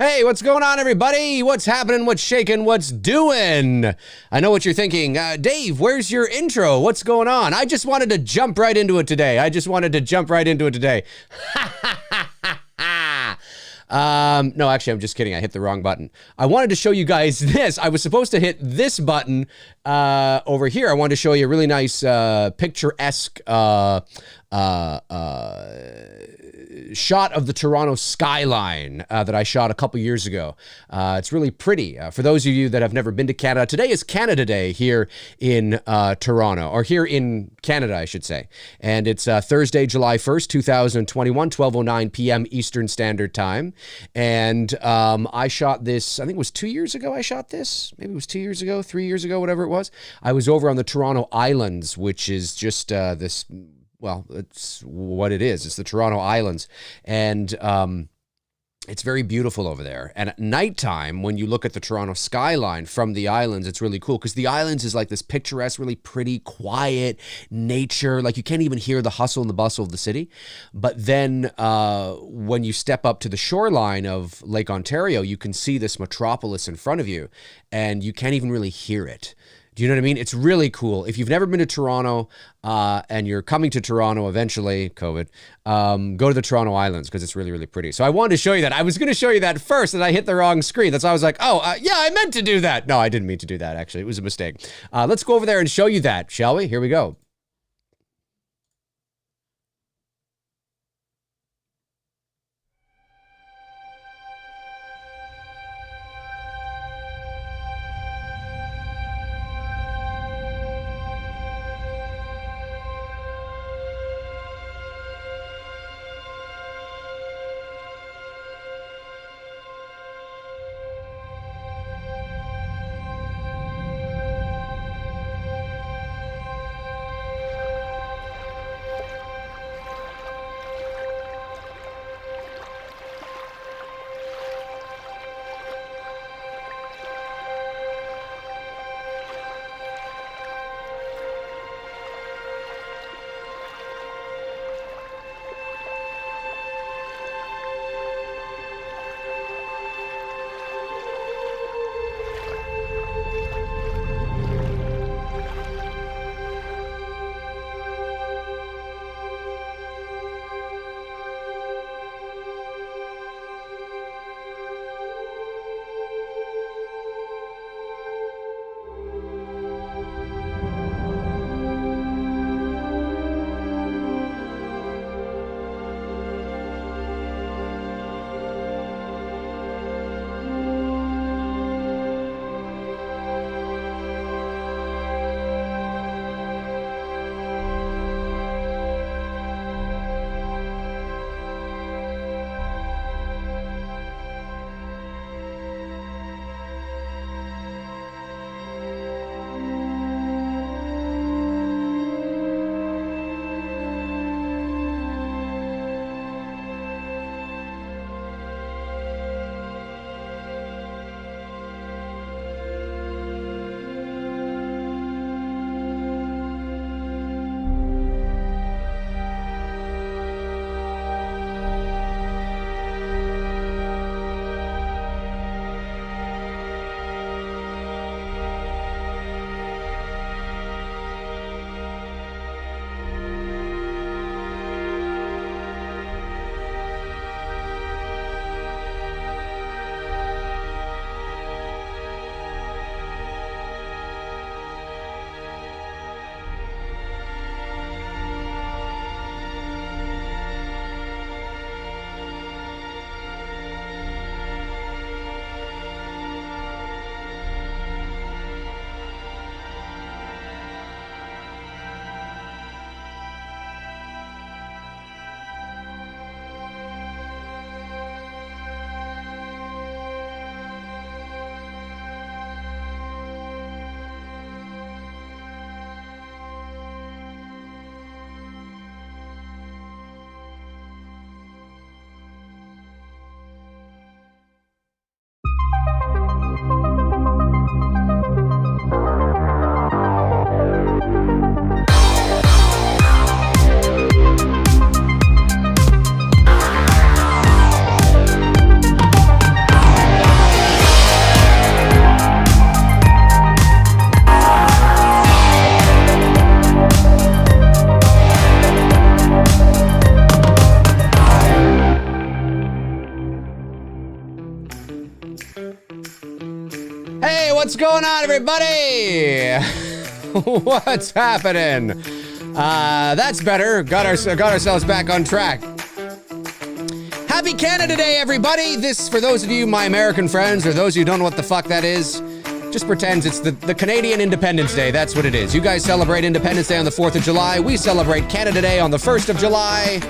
Hey, what's going on, everybody? What's happening? What's shaking? What's doing? I know what you're thinking. Dave, where's your intro? What's going on? I just wanted to jump right into it today. No, actually, I'm just kidding. I hit the wrong button. I wanted to show you guys this. I was supposed to hit this button over here. I wanted to show you a really nice picturesque shot of the Toronto skyline that I shot a couple years ago. It's really pretty. For those of you that have never been to Canada, today is Canada Day here in Toronto, or here in Canada, I should say. And it's Thursday, July 1st, 2021, 12:09 p.m. Eastern Standard Time. And I shot this, I think it was 2 years ago I shot this. Maybe it was 2 years ago, 3 years ago, whatever it was. I was over on the Toronto Islands, which is just this... Well, it's what it is. It's the Toronto Islands. And it's very beautiful over there. And at nighttime, when you look at the Toronto skyline from the islands, it's really cool because the islands is like this picturesque, really pretty, quiet nature. Like you can't even hear the hustle and the bustle of the city. But then when you step up to the shoreline of Lake Ontario, you can see this metropolis in front of you and you can't even really hear it. Do you know what I mean? It's really cool. If you've never been to Toronto and you're coming to Toronto eventually, COVID, go to the Toronto Islands because it's really, really pretty. So I wanted to show you that. I was going to show you that first and I hit the wrong screen. That's why I was like, yeah, I meant to do that. No, I didn't mean to do that, actually. It was a mistake. Let's go over there and show you that, shall we? Here we go. what's going on, everybody? What's happening? That's better. Got ourselves back on track. Happy Canada Day, everybody. This, for those of you, my American friends, or those of you who don't know what the fuck that is, just pretends it's the Canadian Independence Day. That's what it is. You guys celebrate Independence Day on the 4th of July. We celebrate Canada Day on the 1st of July.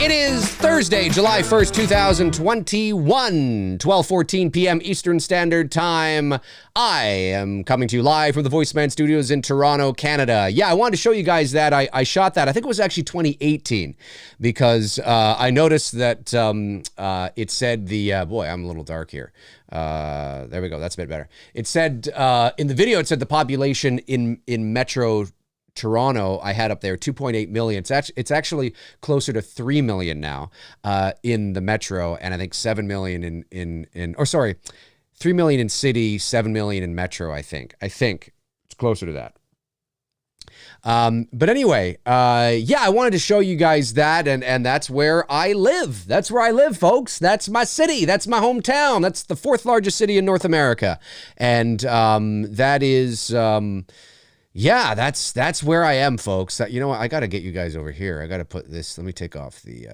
It is Thursday, July 1st, 2021, 12:14 p.m. Eastern Standard Time. I am coming to you live from the VoiceMann Studios in Toronto, Canada. Yeah, I wanted to show you guys that. I shot that. I think it was actually 2018 because I noticed that it said boy, I'm a little dark here. There we go. That's a bit better. It said in the video, it said the population in Metro Toronto, I had up there 2.8 million. It's actually closer to 3 million now in the metro, and I think 7 million in 3 million in city, 7 million in metro. I think it's closer to that. But anyway, yeah, I wanted to show you guys that, and that's where I live. That's where I live, folks. That's my city. That's my hometown. That's the 4th largest city in North America, and that is. Yeah, that's where I am, folks. You know what? I got to get you guys over here. I got to put this. Let me take off the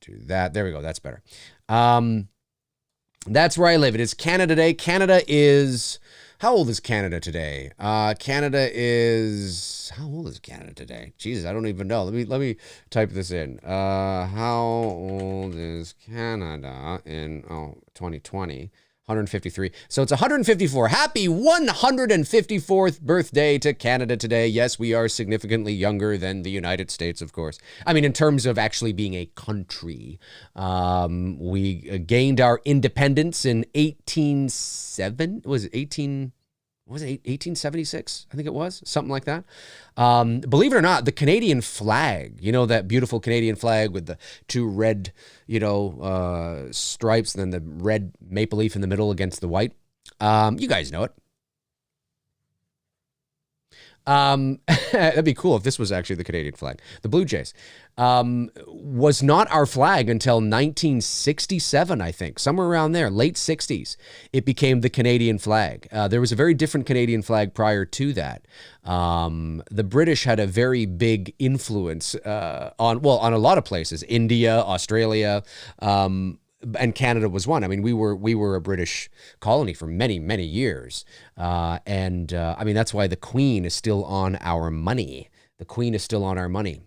do that. There we go. That's better. That's where I live. It is Canada Day. Canada is how old is Canada today? Canada is how old is Canada today? Jesus, I don't even know. Let me type this in. How old is Canada in 2020? 153. So it's 154. Happy 154th birthday to Canada today. Yes, we are significantly younger than the United States, of course. I mean, in terms of actually being a country. We gained our independence in 1876? I think it was, something like that. Believe it or not, the Canadian flag, you know, that beautiful Canadian flag with the two red, stripes and then the red maple leaf in the middle against the white. You guys know it. That'd be cool if this was actually the Canadian flag. The Blue Jays was not our flag until 1967, I think, somewhere around there, late 60s. It became the Canadian flag. There was a very different Canadian flag prior to that. The British had a very big influence on a lot of places, India, Australia, and Canada was one. I mean, we were a British colony for many, many years. I mean, that's why the Queen is still on our money. The Queen is still on our money.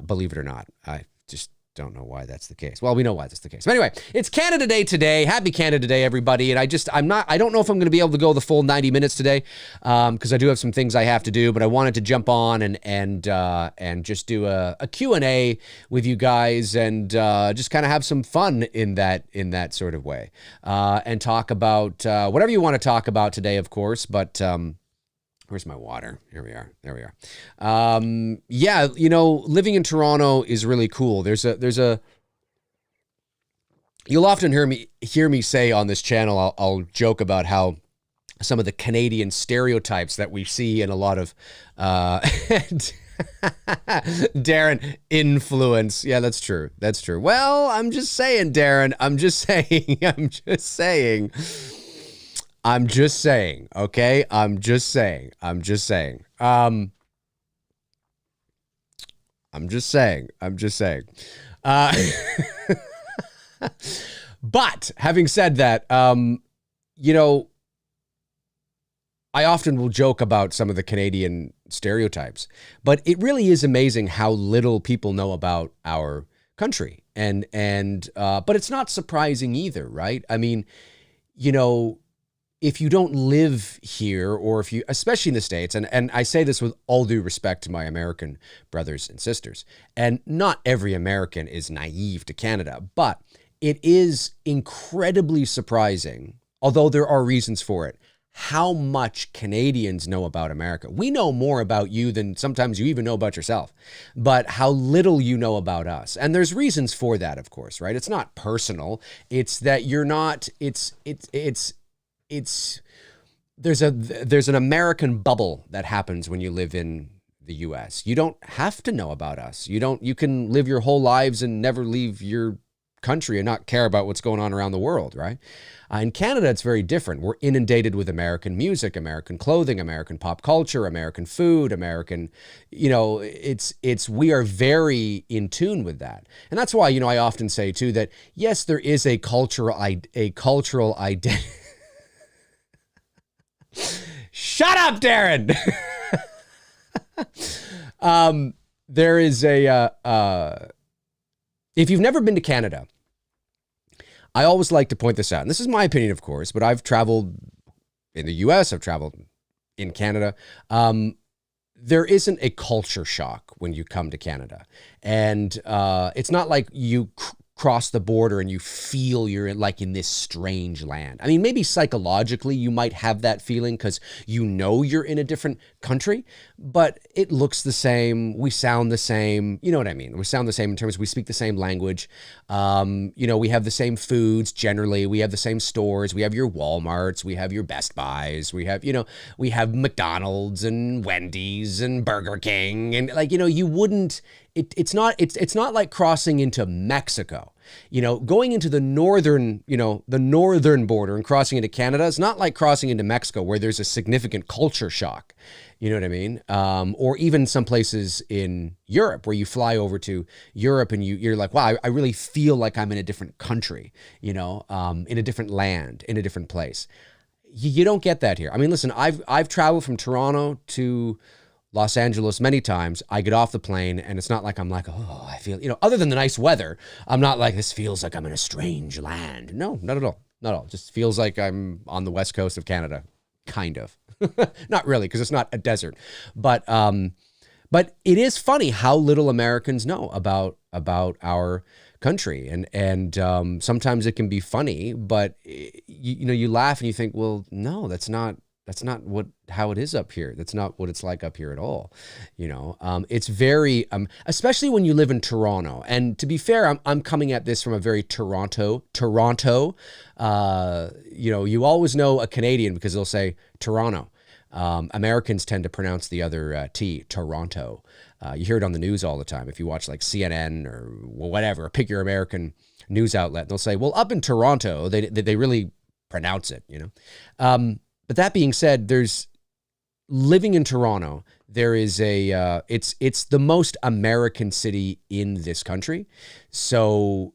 Believe it or not. I just don't know why that's the case. Well, we know why that's the case. But anyway, it's Canada Day today. Happy Canada Day, everybody. And I don't know if I'm going to be able to go the full 90 minutes today because I do have some things I have to do, but I wanted to jump on and just do a Q&A with you guys and just kind of have some fun in that sort of way and talk about whatever you want to talk about today, of course, but where's my water? Here we are. There we are. Yeah, living in Toronto is really cool. You'll often hear me say on this channel, I'll joke about how some of the Canadian stereotypes that we see in a lot of Darren, influence. Yeah, that's true. That's true. Well, I'm just saying, Darren. I'm just saying, okay? I'm just saying. But having said that, I often will joke about some of the Canadian stereotypes, but it really is amazing how little people know about our country. But it's not surprising either, right? I mean, if you don't live here, or if you, especially in the States, and I say this with all due respect to my American brothers and sisters, and not every American is naive to Canada, but it is incredibly surprising, although there are reasons for it, how much Canadians know about America. We know more about you than sometimes you even know about yourself, but how little you know about us. And there's reasons for that, of course, right? It's not personal. It's that you're not, there's an American bubble that happens when you live in the US. You don't have to know about us. You can live your whole lives and never leave your country and not care about what's going on around the world, right? In Canada, it's very different. We're inundated with American music, American clothing, American pop culture, American food, American, we are very in tune with that. And that's why, I often say too that yes, there is a cultural identity. Shut up, Darren. There is if you've never been to Canada, I always like to point this out. And this is my opinion, of course, but I've traveled in the US, I've traveled in Canada. There isn't a culture shock when you come to Canada. And it's not like you cross the border and you feel you're in this strange land. I mean, maybe psychologically you might have that feeling because you're in a different country, but it looks the same. We sound the same. You know what I mean? We sound the same in terms of we speak the same language. We have the same foods generally. We have the same stores. We have your Walmarts. We have your Best Buys. We have, we have McDonald's and Wendy's and Burger King. And you wouldn't, it's not like crossing into Mexico. Going into the northern border and crossing into Canada is not like crossing into Mexico where there's a significant culture shock. You know what I mean? Or even some places in Europe where you fly over to Europe and you're like, wow, I really feel like I'm in a different country, in a different land, in a different place. You don't get that here. I mean, listen, I've traveled from Toronto to Los Angeles many times. I get off the plane and it's not like I'm like, oh, I feel, other than the nice weather, I'm not like, this feels like I'm in a strange land. No, not at all. Not at all. Just feels like I'm on the west coast of Canada. Kind of. Not really, because it's not a desert. But it is funny how little Americans know about our country. And sometimes it can be funny, but you laugh and you think, well, no, that's not how it is up here. That's not what it's like up here at all. It's very, especially when you live in Toronto. And to be fair, I'm coming at this from a very Toronto. You always know a Canadian because they'll say Toronto. Americans tend to pronounce the other T, Toronto. You hear it on the news all the time. If you watch like CNN or whatever, pick your American news outlet, they'll say, well, up in Toronto, they really pronounce it, But that being said, living in Toronto, there is it's the most American city in this country. So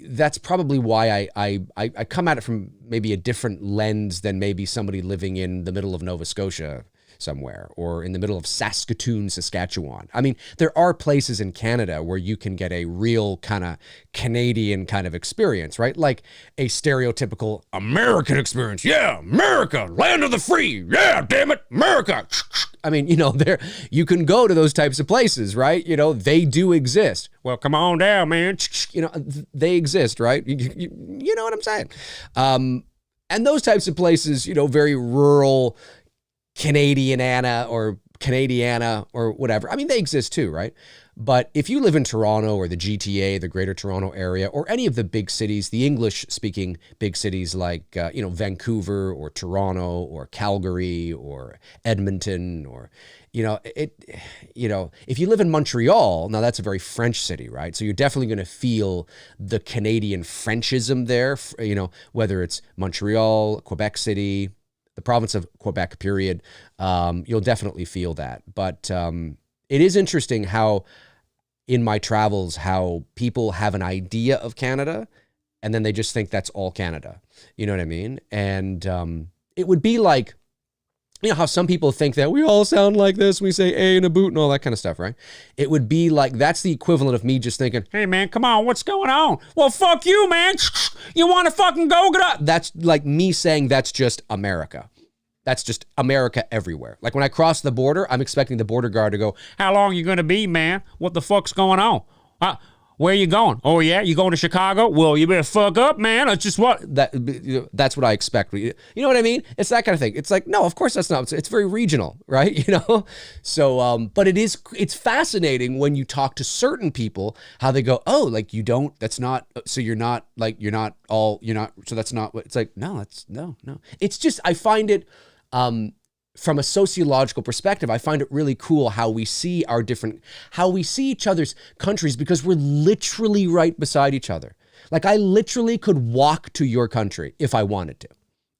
that's probably why I come at it from maybe a different lens than maybe somebody living in the middle of Nova Scotia somewhere or in the middle of Saskatoon, Saskatchewan. I mean, there are places in Canada where you can get a real kind of Canadian kind of experience, right? Like a stereotypical American experience. Yeah, America, land of the free. Yeah, damn it, America. I mean, you can go to those types of places, right? They do exist. Well, come on down, man. They exist, right? You know what I'm saying? And those types of places, very rural, Canadiana or whatever. I mean, they exist too, right? But if you live in Toronto or the GTA, the Greater Toronto Area, or any of the big cities, the English-speaking big cities like, Vancouver or Toronto or Calgary or Edmonton or, if you live in Montreal, now that's a very French city, right? So you're definitely going to feel the Canadian Frenchism there, whether it's Montreal, Quebec City, the province of Quebec, period. You'll definitely feel that. But it is interesting how in my travels, how people have an idea of Canada and then they just think that's all Canada. You know what I mean? And it would be like, how some people think that we all sound like this. We say A in a boot and all that kind of stuff, right? It would be like, that's the equivalent of me just thinking, hey man, come on, what's going on? Well, fuck you, man. You want to fucking go? Get up. That's like me saying that's just America. That's just America everywhere. Like when I cross the border, I'm expecting the border guard to go, how long you going to be, man? What the fuck's going on? Where you going? Oh yeah, you going to Chicago? Well, you better fuck up, man. It's just that's what I expect. You know what I mean? It's that kind of thing. It's like, no, of course that's not. It's very regional, right? So, but it's fascinating when you talk to certain people, how they go, oh, like you don't, that's not, so you're not like, so that's not what, it's like, no. It's just, I find it, from a sociological perspective, I find it really cool how we see each other's countries because we're literally right beside each other. Like I literally could walk to your country if I wanted to.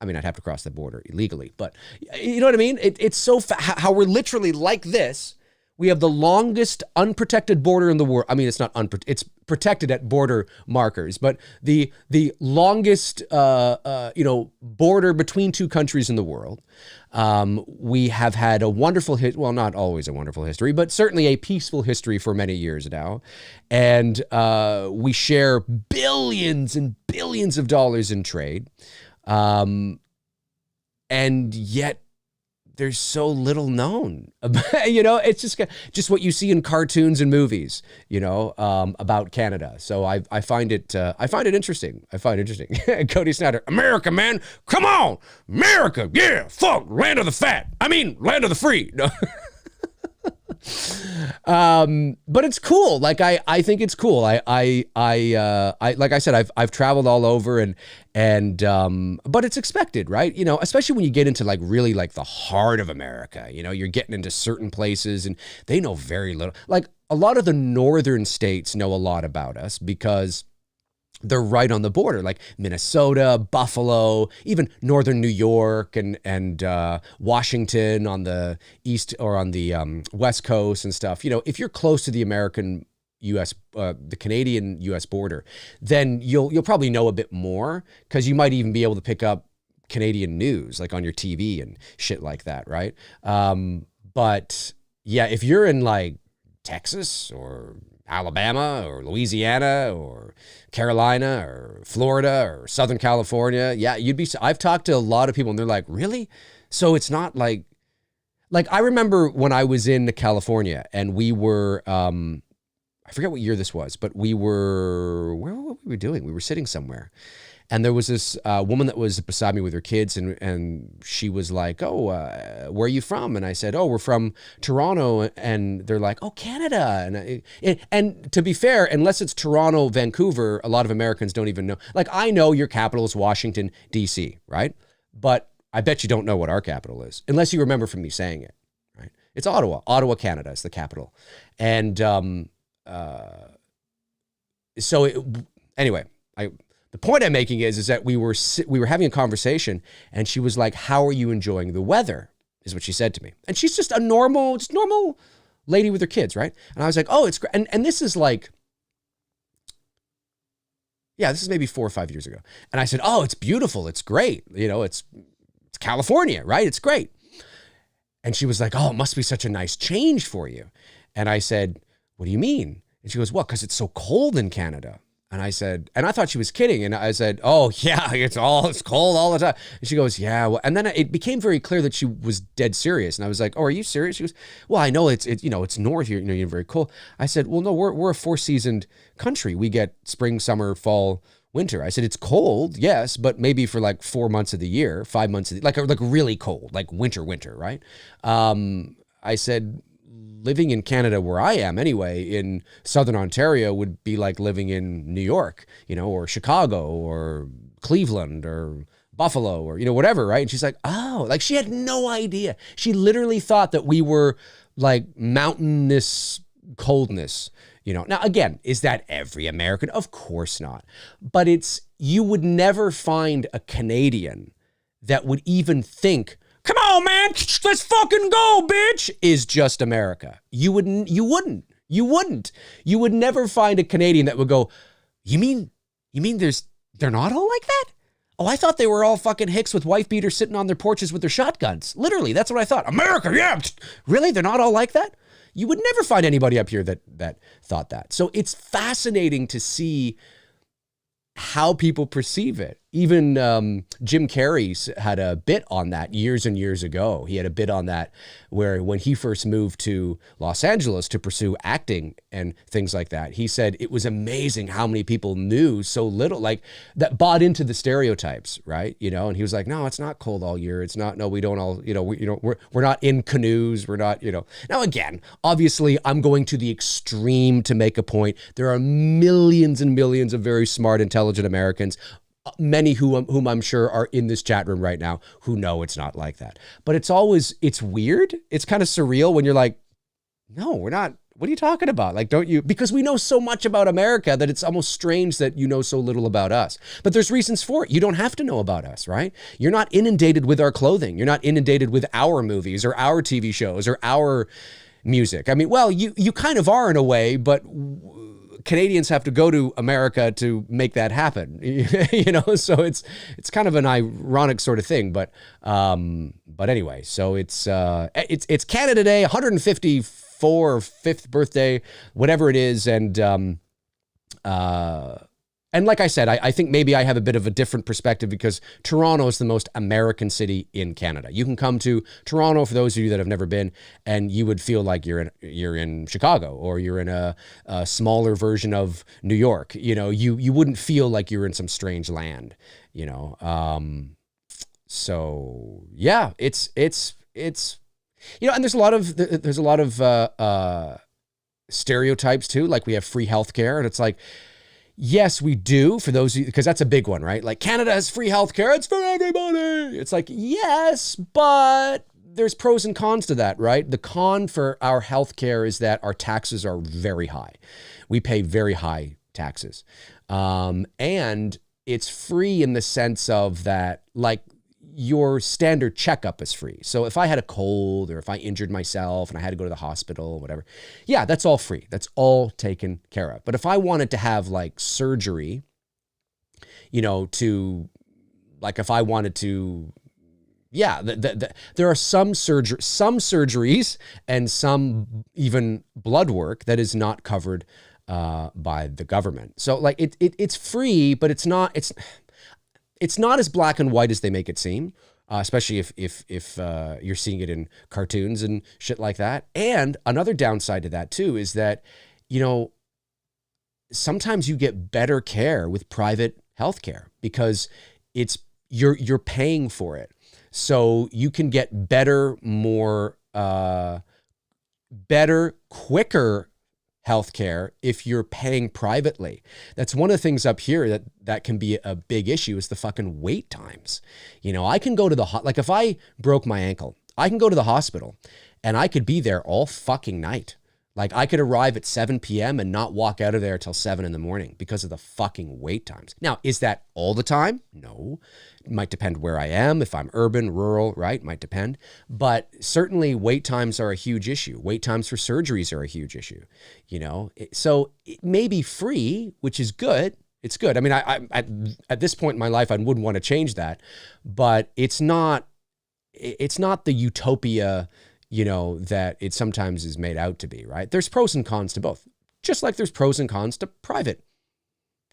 I mean, I'd have to cross the border illegally, but you know what I mean? It's so how we're literally like this. We have the longest unprotected border in the world. I mean, it's not it's protected at border markers, but the longest border between two countries in the world. We have had a wonderful well, not always a wonderful history, but certainly a peaceful history for many years now, and we share billions and billions of dollars in trade. And yet there's so little known about, it's just what you see in cartoons and movies, about Canada. So I find it interesting. Cody Snyder, America, man, come on, America. Yeah. Fuck land of the fat. I mean, land of the free. No. But it's cool. Like I think it's cool. I like I said, I've traveled all over but it's expected, right? Especially when you get into like really like the heart of America, you're getting into certain places and they know very little. Like a lot of the northern states know a lot about us because they're right on the border, like Minnesota, Buffalo, even northern New York and Washington on the east or on the west coast and stuff. If you're close to the American U.S., the Canadian U.S. border, then you'll probably know a bit more because you might even be able to pick up Canadian news like on your TV and shit like that, right? But yeah, if you're in like Texas or Alabama or Louisiana or Carolina or Florida or Southern California, yeah, I've talked to a lot of people and they're like, really? So it's not like I remember when I was in California and we were, I forget what year this was, but where were we doing? We were sitting somewhere. And there was this woman that was beside me with her kids, and she was like, "Oh, where are you from?" And I said, "Oh, we're from Toronto." And they're like, "Oh, Canada." And to be fair, unless it's Toronto, Vancouver, a lot of Americans don't even know. Like, I know your capital is Washington, D.C., right? But I bet you don't know what our capital is, unless you remember from me saying it, right? It's Ottawa. Ottawa, Canada is the capital. And anyway, the point I'm making is that we were having a conversation and she was like, "How are you enjoying the weather?" is what she said to me. And she's just a normal lady with her kids, right? And I was like, "Oh, it's great." And this is like, yeah, this is maybe 4 or 5 years ago. And I said, "Oh, it's beautiful. It's great. It's California, right? It's great." And she was like, "Oh, it must be such a nice change for you." And I said, "What do you mean?" And she goes, "Well, because it's so cold in Canada." And I said, and I thought she was kidding. And I said, "Oh yeah, it's cold all the time." And she goes, "Yeah." Well, and then it became very clear that she was dead serious. And I was like, "Oh, are you serious?" She goes, "Well, I know it's north here, you're very cold." I said, "Well, no, we're a 4-seasoned country. We get spring, summer, fall, winter." I said, "It's cold, yes, but maybe for like 4 months of the year, 5 months of the, like really cold, like winter, right?" I said, living in Canada where I am anyway, in Southern Ontario would be like living in New York, or Chicago or Cleveland or Buffalo or, whatever, right? And she's like, "Oh," like she had no idea. She literally thought that we were like mountainous coldness, Now, again, is that every American? Of course not. But you would never find a Canadian that would even think, "Come on, man, let's fucking go, bitch," is just America. You wouldn't. You would never find a Canadian that would go, You mean they're not all like that? Oh, I thought they were all fucking hicks with wife beaters sitting on their porches with their shotguns. Literally, that's what I thought. America, yeah. Really? They're not all like that? You would never find anybody up here that thought that. So it's fascinating to see how people perceive it. Even Jim Carrey had a bit on that years and years ago. He had a bit on that where when he first moved to Los Angeles to pursue acting and things like that, he said it was amazing how many people knew so little, like that bought into the stereotypes, right? And he was like, "No, it's not cold all year. It's not, no, we don't all, we're not in canoes. We're not, Now again, obviously I'm going to the extreme to make a point. There are millions and millions of very smart, intelligent Americans, many whom I'm sure are in this chat room right now who know it's not like that. But it's weird. It's kind of surreal when you're like, "No, we're What are you talking about? Like, don't you? Because we know so much about America that it's almost strange that you know so little about us. But there's reasons for it. You don't have to know about us, right? You're not inundated with our clothing. You're not inundated with our movies or our TV shows or our music. I mean, well, you kind of are in a way, but Canadians have to go to America to make that happen. You know, so it's kind of an ironic sort of thing. But anyway, so it's Canada Day, 154 or 5th birthday, whatever it is, and like I said, I think maybe I have a bit of a different perspective because Toronto is the most American city in Canada. You can come to Toronto, for those of you that have never been, and you would feel like you're in Chicago, or you're in a smaller version of New York. You know, you wouldn't feel like you're in some strange land. You know, so yeah, it's you know, and there's a lot of stereotypes too. Like we have free healthcare, and it's like, yes, we do, for those of you, because that's a big one, right? Like Canada has free healthcare, it's for everybody. It's like, yes, but there's pros and cons to that, right? The con for our healthcare is that our taxes are very high. We pay very high taxes. And it's free in the sense of that, like, your standard checkup is free. So if I had a cold or if I injured myself and I had to go to the hospital or whatever, yeah, that's all free. That's all taken care of. But if I wanted to have like surgery, you know, if I wanted to, yeah, there are some surgeries and some even blood work that is not covered by the government. So like it's free, but it's not as black and white as they make it seem, especially if you're seeing it in cartoons and shit like that. And another downside to that too is that, you know, sometimes you get better care with private healthcare because you're paying for it, so you can get better, quicker healthcare if you're paying privately. That's one of the things up here that can be a big issue is the fucking wait times. You know, I can go to like if I broke my ankle, I can go to the hospital and I could be there all fucking night. Like I could arrive at 7 p.m. and not walk out of there till 7 in the morning because of the fucking wait times. Now, is that all the time? No. It might depend where I am. If I'm urban, rural, right? Might depend. But certainly wait times are a huge issue. Wait times for surgeries are a huge issue, you know? So it may be free, which is good. It's good. I mean, I at this point in my life, I wouldn't want to change that, but it's not the utopia, you know, that it sometimes is made out to be, right? There's pros and cons to both, just like there's pros and cons to private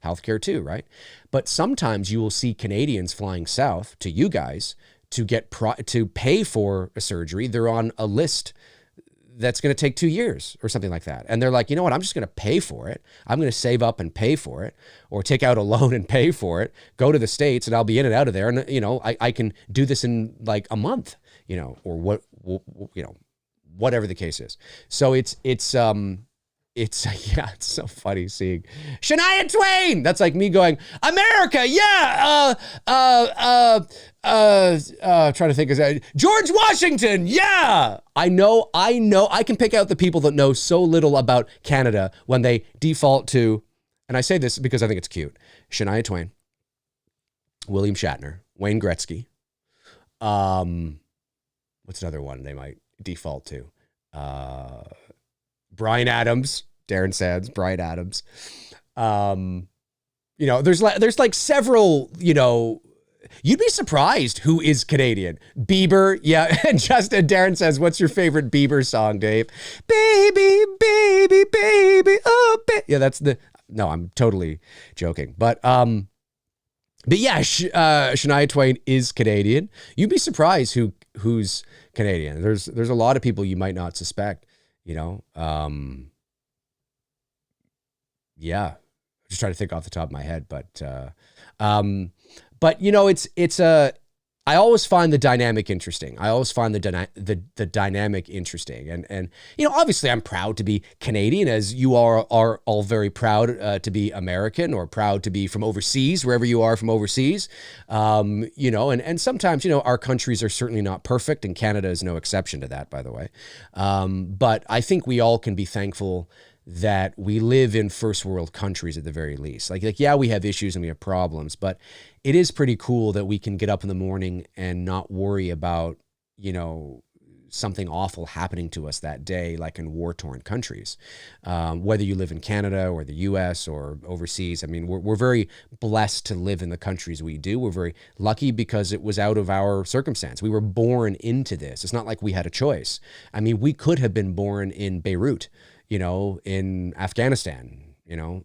healthcare too, right? But sometimes you will see Canadians flying south to you guys to to pay for a surgery. They're on a list that's going to take 2 years or something like that. And they're like, you know what? I'm just going to pay for it. I'm going to save up and pay for it, or take out a loan and pay for it, go to the States, and I'll be in and out of there. And, you know, I can do this in like a month, you know, or you know, whatever the case is. So it's yeah, it's so funny seeing Shania Twain. That's like me going, America, yeah. Trying to think of that. George Washington, yeah. I know. I can pick out the people that know so little about Canada when they default to, and I say this because I think it's cute, Shania Twain, William Shatner, Wayne Gretzky. What's another one they might default to? Bryan Adams, Darren Sands, Bryan Adams. You know, there's like several, you know, you'd be surprised who is Canadian. Bieber, yeah. And Darren says, what's your favorite Bieber song, Dave? Baby, baby, baby, oh, baby. Yeah, no, I'm totally joking. But yeah, Shania Twain is Canadian. You'd be surprised who's Canadian. There's a lot of people you might not suspect, you know. Yeah, just trying to think off the top of my head, but you know, I always find the dynamic interesting. I always find the dynamic interesting. And obviously I'm proud to be Canadian, as you are all very proud to be American, or proud to be from overseas, wherever you are from overseas. And sometimes, our countries are certainly not perfect, and Canada is no exception to that, by the way. But I think we all can be thankful that we live in first world countries at the very least. Like, yeah, we have issues and we have problems, but it is pretty cool that we can get up in the morning and not worry about, something awful happening to us that day, like in war-torn countries. Whether you live in Canada or the US or overseas, I mean, we're very blessed to live in the countries we do. We're very lucky because it was out of our circumstance. We were born into this. It's not like we had a choice. I mean, we could have been born in Beirut, in Afghanistan,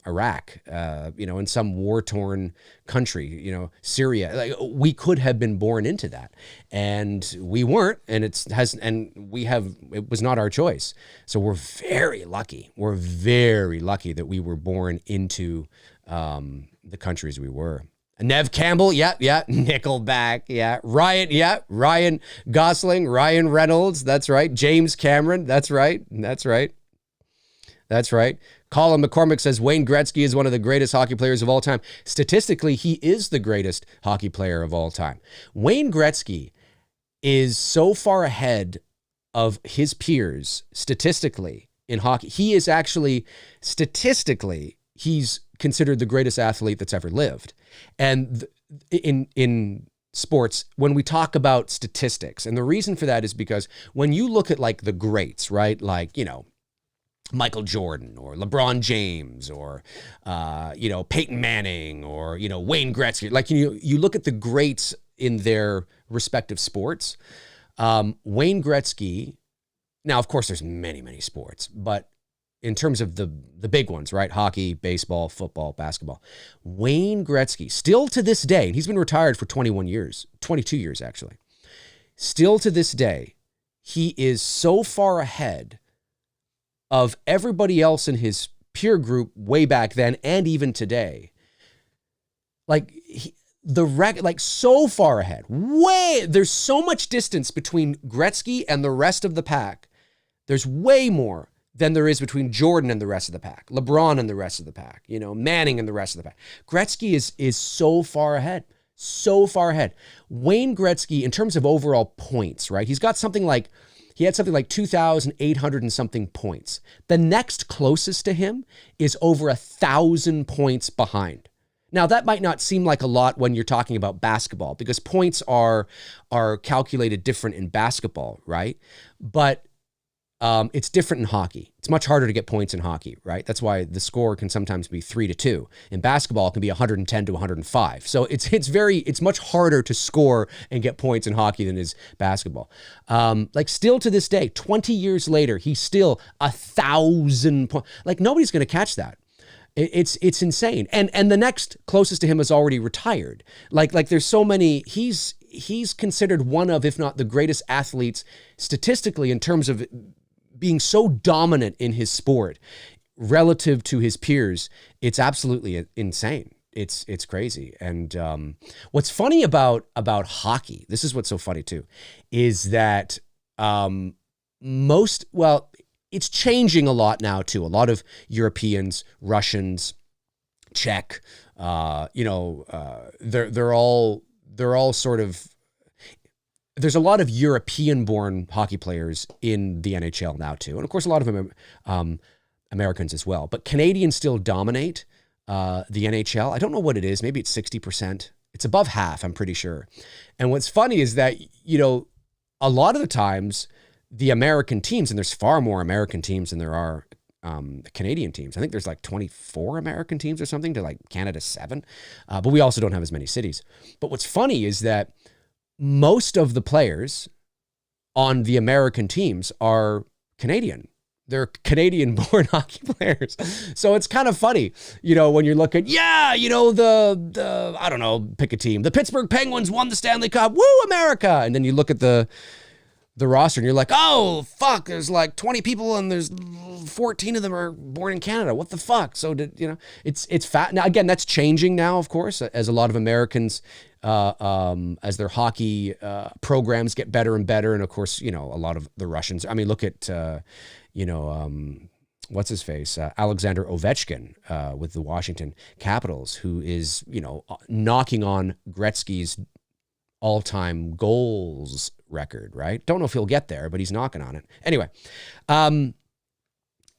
Iraq, in some war-torn country, Syria. Like, we could have been born into that, and we weren't, and it was not our choice. So we're very lucky. We're very lucky that we were born into the countries we were. Nev Campbell, yeah, Nickelback, yeah, Ryan Gosling, Ryan Reynolds, that's right, James Cameron, that's right. Colin McCormick says Wayne Gretzky is one of the greatest hockey players of all time. Statistically, he is the greatest hockey player of all time. Wayne Gretzky is so far ahead of his peers statistically in hockey. He is actually, statistically, he's considered the greatest athlete that's ever lived. And in sports, when we talk about statistics, and the reason for that is because when you look at like the greats, right? Like, Michael Jordan or LeBron James or, Peyton Manning or, Wayne Gretzky. Like, you look at the greats in their respective sports. Wayne Gretzky, now, of course, there's many, many sports, but in terms of the big ones, right? Hockey, baseball, football, basketball. Wayne Gretzky, still to this day, and he's been retired for 22 years, actually. Still to this day, he is so far ahead of everybody else in his peer group way back then and even today. Like, so far ahead. There's so much distance between Gretzky and the rest of the pack. There's way more than there is between Jordan and the rest of the pack, LeBron and the rest of the pack, Manning and the rest of the pack. Gretzky is so far ahead. So far ahead. Wayne Gretzky, in terms of overall points, right? He had something like 2,800 and something points. The next closest to him is over 1,000 points behind. Now, that might not seem like a lot when you're talking about basketball, because points are calculated different in basketball, right? But it's different in hockey. It's much harder to get points in hockey, right? That's why the score can sometimes be 3-2. In basketball, it can be 110 to 105. So it's much harder to score and get points in hockey than is basketball. Still to this day, 20 years later, he's still 1,000 points. Like, nobody's going to catch that. It's insane. And the next closest to him is already retired. Like there's so many. He's considered one of, if not the greatest athletes statistically in terms of being so dominant in his sport relative to his peers. It's absolutely insane. It's crazy. And what's funny about hockey, this is what's so funny too, is that it's changing a lot now too. A lot of Europeans, Russians, Czech, they're all sort of. There's a lot of European-born hockey players in the NHL now too, and of course a lot of them Americans as well. But Canadians still dominate the NHL. I don't know what it is. Maybe it's 60%. It's above half, I'm pretty sure. And what's funny is that a lot of the times the American teams, and there's far more American teams than there are Canadian teams. I think there's like 24 American teams or something to like Canada's 7. But we also don't have as many cities. But what's funny is that most of the players on the American teams are Canadian. They're Canadian-born hockey players. So it's kind of funny, when you look at, I don't know, pick a team. The Pittsburgh Penguins won the Stanley Cup. Woo, America. And then you look at the the roster and you're like, oh, fuck, there's like 20 people and there's 14 of them are born in Canada. What the fuck? So, it's fat. Now, again, that's changing now, of course, as a lot of Americans, as their hockey programs get better and better. And of course, a lot of the Russians, I mean, look at, what's his face? Alexander Ovechkin with the Washington Capitals, who is, knocking on Gretzky's all-time goals record, right? Don't know if he'll get there, but he's knocking on it. Anyway,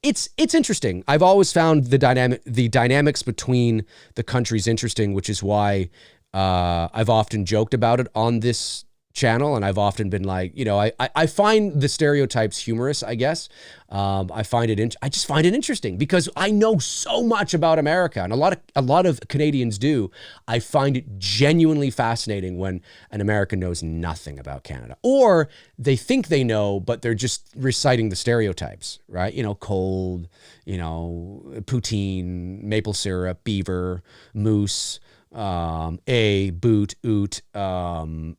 it's interesting. I've always found the dynamics between the countries interesting, which is why I've often joked about it on this channel, and I've often been like, I find the stereotypes humorous, I guess. I just find it interesting because I know so much about America, and a lot of Canadians do. I find it genuinely fascinating when an American knows nothing about Canada, or they think they know, but they're just reciting the stereotypes, right? Cold, poutine, maple syrup, beaver, moose, boot, oot, and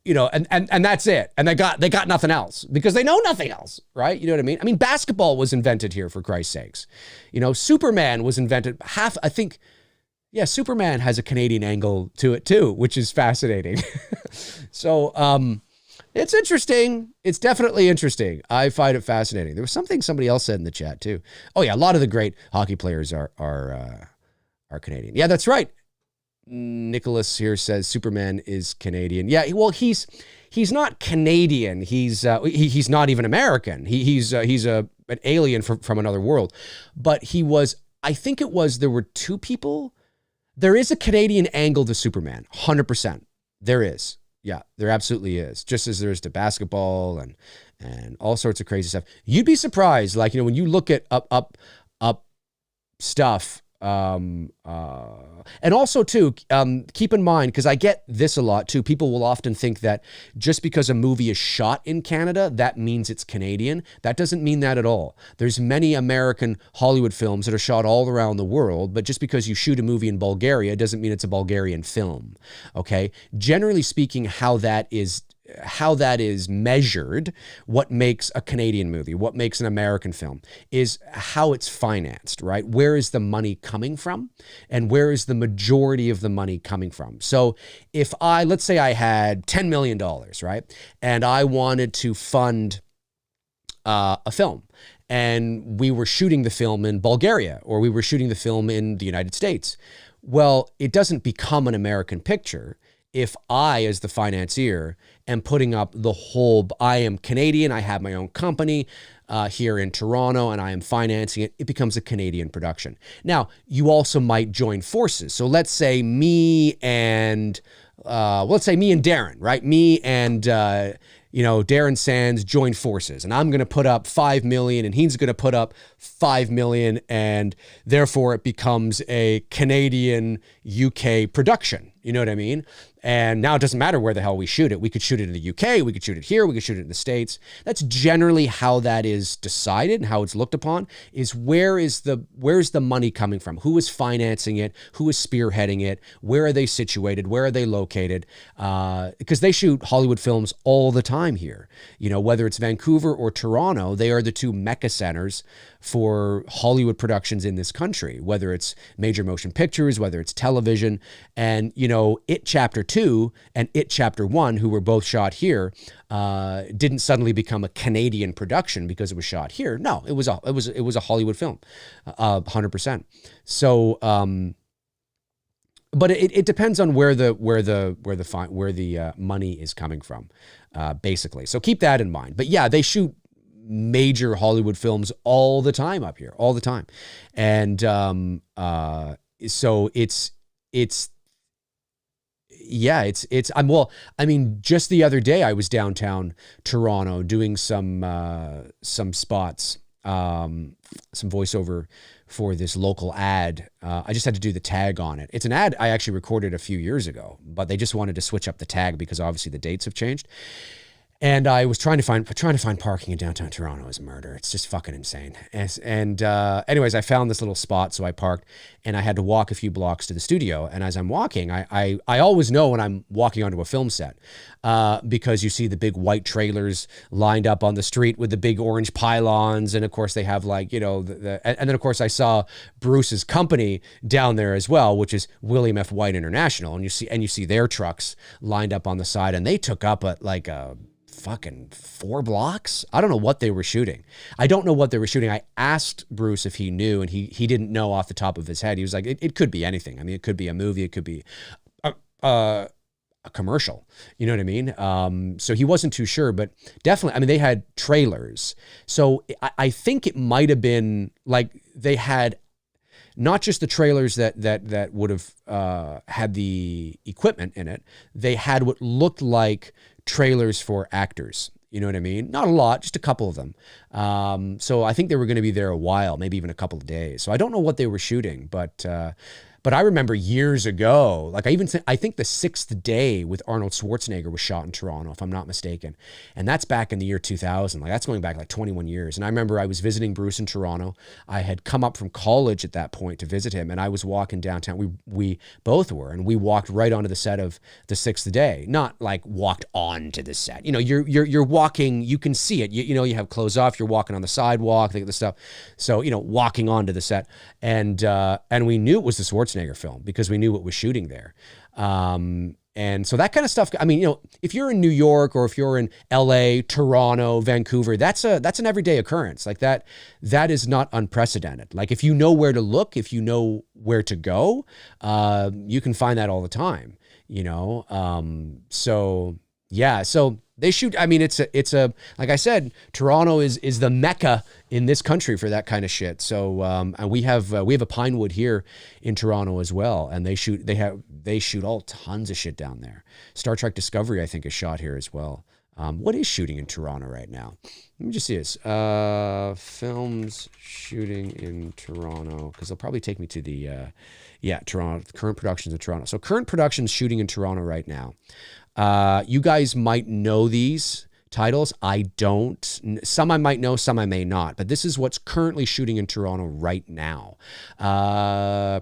that's it. And they got nothing else because they know nothing else, right? You know what I mean? I mean, basketball was invented here, for Christ's sakes. Superman was invented Superman has a Canadian angle to it too, which is fascinating. So, it's interesting. It's definitely interesting. I find it fascinating. There was something somebody else said in the chat too. Oh yeah. A lot of the great hockey players are Canadian. Yeah, that's right. Nicholas here says Superman is Canadian. Yeah, well, he's not Canadian. He's not even American. He's an alien from another world. But he was. I think it was. There were two people. There is a Canadian angle to Superman. 100%. There is. Yeah, there absolutely is. Just as there is to basketball and all sorts of crazy stuff. You'd be surprised, like when you look at up stuff. And also too, keep in mind, because I get this a lot too, people will often think that just because a movie is shot in Canada, that means it's Canadian. That doesn't mean that at all. There's many American Hollywood films that are shot all around the world, but just because you shoot a movie in Bulgaria doesn't mean it's a Bulgarian film. Okay. Generally speaking, how that is measured, what makes a Canadian movie, what makes an American film, is how it's financed, right? Where is the money coming from? And where is the majority of the money coming from? So if let's say I had $10 million, right? And I wanted to fund a film, and we were shooting the film in Bulgaria, or we were shooting the film in the United States. Well, it doesn't become an American picture if I, as the financier, am putting up the whole, I am Canadian, I have my own company here in Toronto, and I am financing it. It becomes a Canadian production. Now, you also might join forces. So let's say me and Darren, right? Me and Darren Sands join forces, and I'm going to put up 5 million and he's going to put up 5 million, and therefore it becomes a Canadian UK production. You know what I mean? And now it doesn't matter where the hell we shoot it. We could shoot it in the UK, we could shoot it here, we could shoot it in the States. That's generally how that is decided and how it's looked upon, is where's the money coming from? Who is financing it? Who is spearheading it? Where are they situated? Where are they located? Because they shoot Hollywood films all the time here. Whether it's Vancouver or Toronto, they are the two mecca centers for Hollywood productions in this country, whether it's major motion pictures, whether it's television. And, It Chapter 2 and It Chapter 1, who were both shot here, didn't suddenly become a Canadian production because it was shot here. No, it was a Hollywood film, 100%. So, but it depends on where the money is coming from, basically. So keep that in mind. But yeah, they shoot major Hollywood films all the time up here, all the time. And so it's just the other day I was downtown Toronto doing some spots, some voiceover for this local ad. I just had to do the tag on it. It's an ad I actually recorded a few years ago, but they just wanted to switch up the tag because obviously the dates have changed. And I was trying to find parking in downtown Toronto is murder. It's just fucking insane. And anyways, I found this little spot, so I parked, and I had to walk a few blocks to the studio. And as I'm walking, I always know when I'm walking onto a film set, because you see the big white trailers lined up on the street with the big orange pylons, and of course they have like, you know, and then of course I saw Bruce's company down there as well, which is William F. White International, and you see their trucks lined up on the side, and they took up like a fucking 4 blocks. I don't know what they were shooting. I asked Bruce if he knew, and he didn't know off the top of his head. He was like, it could be anything. I mean, it could be a movie. It could be a commercial. You know what I mean? So he wasn't too sure, but definitely, I mean, they had trailers. So I think it might have been like they had not just the trailers that would have had the equipment in it. They had what looked like trailers for actors. You know what I mean? Not a lot, just a couple of them. So I think they were going to be there a while, maybe even a couple of days. So I don't know what they were shooting, but I remember years ago, like I think the Sixth Day with Arnold Schwarzenegger was shot in Toronto, if I'm not mistaken. And that's back in the year 2000. Like that's going back like 21 years. And I remember I was visiting Bruce in Toronto. I had come up from college at that point to visit him, and I was walking downtown. We both were, and we walked right onto the set of the Sixth Day. Not like walked onto the set. You know, you're walking, you can see it. You know, you have clothes off, you're walking on the sidewalk, the stuff. So, you know, walking onto the set. And we knew it was the Schwarzenegger film because we knew it was shooting there. And so that kind of stuff, I mean, you know, if you're in New York or if you're in LA, Toronto, Vancouver, that's an everyday occurrence. Like that is not unprecedented. Like if you know where to look, if you know where to go, you can find that all the time, you know? So yeah, so they shoot, I mean, it's a, like I said, Toronto is the mecca in this country for that kind of shit. So, and we have a Pinewood here in Toronto as well. And they shoot all tons of shit down there. Star Trek Discovery, I think, is shot here as well. What is shooting in Toronto right now? Let me just see this. Films shooting in Toronto, because they'll probably take me to the, Toronto, current productions in Toronto. So current productions shooting in Toronto right now. You guys might know these titles. I don't. Some I might know, some I may not. But this is what's currently shooting in Toronto right now.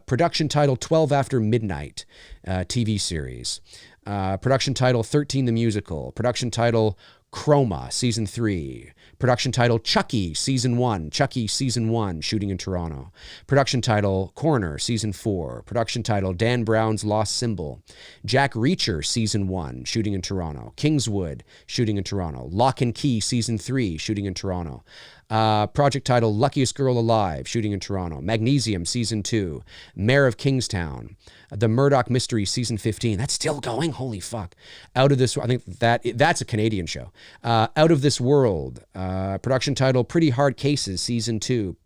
Production title 12 After Midnight, TV series. Production title 13 the Musical. Production title Chroma, Season 3. Production title Chucky, Season 1. Chucky, Season 1, shooting in Toronto. Production title Coroner, Season 4. Production title Dan Brown's Lost Symbol. Jack Reacher, Season 1, shooting in Toronto. Kingswood, shooting in Toronto. Lock and Key, Season 3, shooting in Toronto. Project title Luckiest Girl Alive, shooting in Toronto. Magnesium, Season 2. Mayor of Kingstown. The Murdoch Mystery, Season 15. That's still going? Holy fuck. Out of This, I think that's a Canadian show. Out of This World. Production title Pretty Hard Cases, Season 2.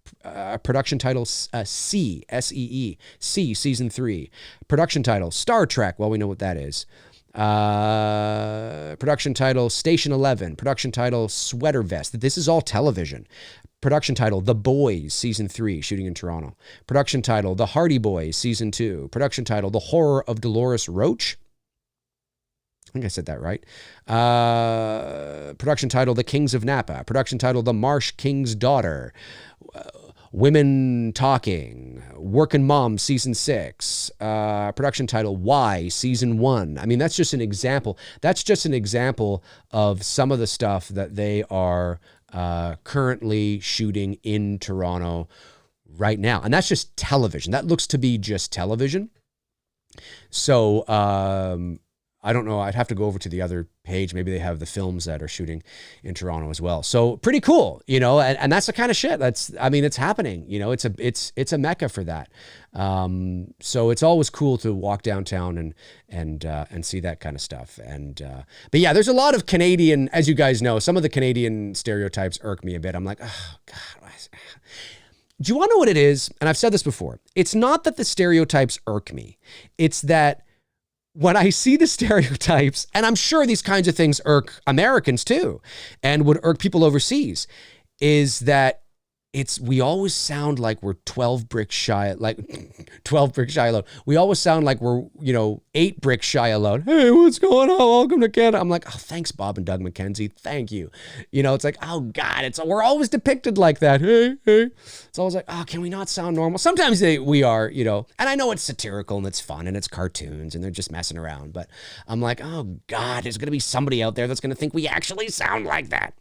Production title C, S-E-E, C, Season 3. Production title Star Trek, well, we know what that is. Production title Station 11. Production title Sweater Vest. This is all television. Production title The Boys, Season 3, shooting in Toronto. Production title The Hardy Boys, Season 2. Production title The Horror of Dolores Roach. I think I said that right. Production title The Kings of Napa. Production title The Marsh King's Daughter. Women Talking. Working Mom, Season 6. Production title Why, Season 1. I mean, that's just an example. That's just an example of some of the stuff that they are currently shooting in Toronto right now. And that's just television. That looks to be just television. So I don't know. I'd have to go over to the other page. Maybe they have the films that are shooting in Toronto as well. So pretty cool, you know, and that's the kind of shit it's happening, you know, it's a mecca for that. So it's always cool to walk downtown and see that kind of stuff. But yeah, there's a lot of Canadian, as you guys know, some of the Canadian stereotypes irk me a bit. I'm like, oh God. Do you want to know what it is? And I've said this before. It's not that the stereotypes irk me. It's that when I see the stereotypes, and I'm sure these kinds of things irk Americans too, and would irk people overseas, is that we always sound like we're 12 bricks shy, like 12 bricks shy alone. We always sound like we're, 8 bricks shy alone. Hey, what's going on? Welcome to Canada. I'm like, oh, thanks, Bob and Doug McKenzie. Thank you. It's like, oh God, we're always depicted like that. Hey. It's always like, oh, can we not sound normal? Sometimes we are, and I know it's satirical and it's fun and it's cartoons and they're just messing around. But I'm like, oh God, there's going to be somebody out there that's going to think we actually sound like that.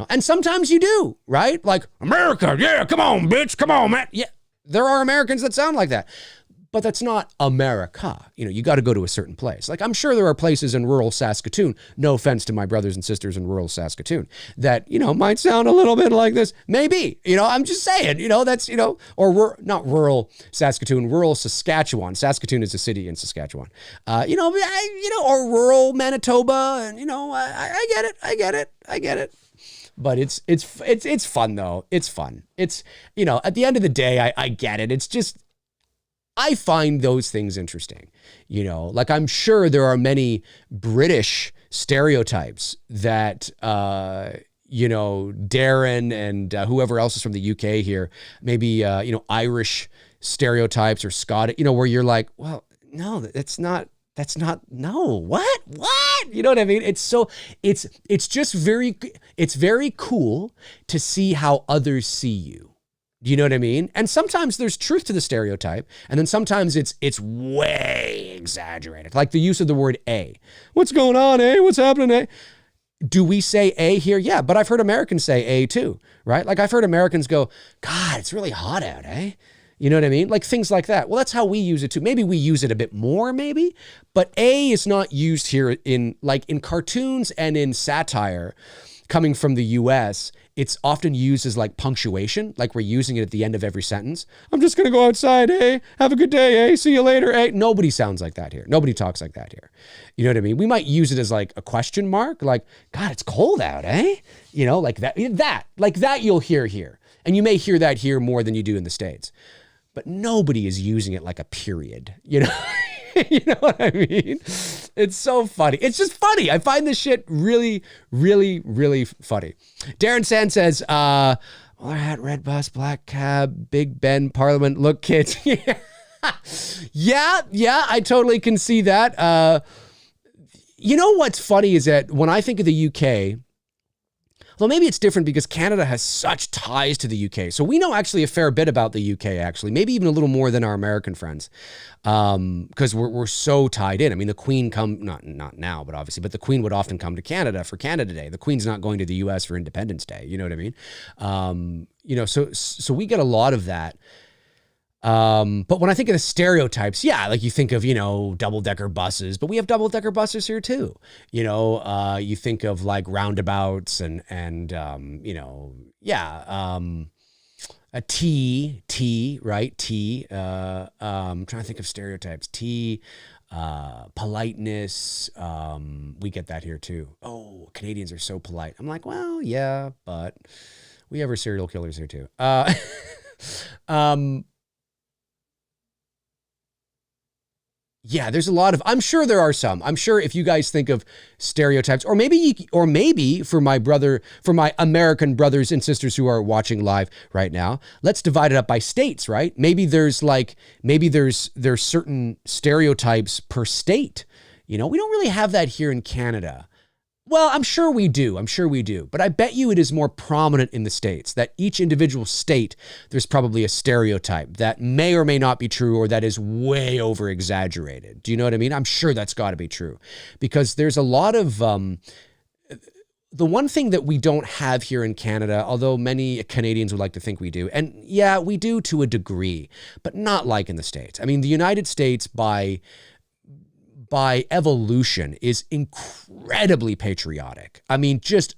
And sometimes you do, right? Like, America, yeah, come on, bitch, come on, man. Yeah, there are Americans that sound like that. But that's not America. You got to go to a certain place. Like, I'm sure there are places in rural Saskatoon, no offense to my brothers and sisters in rural Saskatoon, that, might sound a little bit like this. Maybe, I'm just saying, that's, or we're not rural Saskatoon, rural Saskatchewan. Saskatoon is a city in Saskatchewan. Or rural Manitoba. And, I get it. But it's fun though. It's fun. It's, at the end of the day, I get it. It's just, I find those things interesting. Like, I'm sure there are many British stereotypes that, Darren and whoever else is from the UK here, maybe, Irish stereotypes or Scottish, where you're like, well, no, that's not, no, what? You know what I mean? It's just very cool to see how others see you. Do you know what I mean? And sometimes there's truth to the stereotype, and then sometimes it's way exaggerated. Like the use of the word A. What's going on, A? What's happening, A? Do we say A here? Yeah, but I've heard Americans say A too, right? Like I've heard Americans go, God, it's really hot out, eh? You know what I mean? Like things like that. Well, that's how we use it too. Maybe we use it a bit more, maybe, but A is not used here in cartoons and in satire coming from the US. It's often used as like punctuation, like we're using it at the end of every sentence. I'm just going to go outside, eh? Have a good day, eh? See you later, eh? Nobody sounds like that here. Nobody talks like that here. You know what I mean? We might use it as like a question mark, like, God, it's cold out, eh? Like that you'll hear here. And you may hear that here more than you do in the States. But nobody is using it like a period, You know what I mean? It's so funny. It's just funny. I find this shit really, really, really funny. Darren Sand says, Muller hat, red bus, black cab, Big Ben, Parliament, look kids. Yeah, I totally can see that. What's funny is that when I think of the UK, well, maybe it's different because Canada has such ties to the UK. So we know actually a fair bit about the UK, actually, maybe even a little more than our American friends, because we're so tied in. I mean, the Queen not now, but obviously, but the Queen would often come to Canada for Canada Day. The Queen's not going to the US for Independence Day. You know what I mean? So we get a lot of that. But when I think of the stereotypes, yeah, like you think of, double-decker buses, but we have double-decker buses here too. You think of like roundabouts and a T, right? T, I'm trying to think of stereotypes. T, politeness. We get that here too. Oh, Canadians are so polite. I'm like, well, yeah, but we have our serial killers here too. Yeah, there's a lot of, I'm sure there are some. I'm sure if you guys think of stereotypes, or maybe for my American brothers and sisters who are watching live right now, let's divide it up by states, right? Maybe there's certain stereotypes per state. We don't really have that here in Canada. Well, I'm sure we do. But I bet you it is more prominent in the States, that each individual state, there's probably a stereotype that may or may not be true or that is way over exaggerated. Do you know what I mean? I'm sure that's got to be true because there's a lot of, the one thing that we don't have here in Canada, although many Canadians would like to think we do, and yeah, we do to a degree, but not like in the States. I mean, the United States by evolution is incredibly patriotic. I mean, just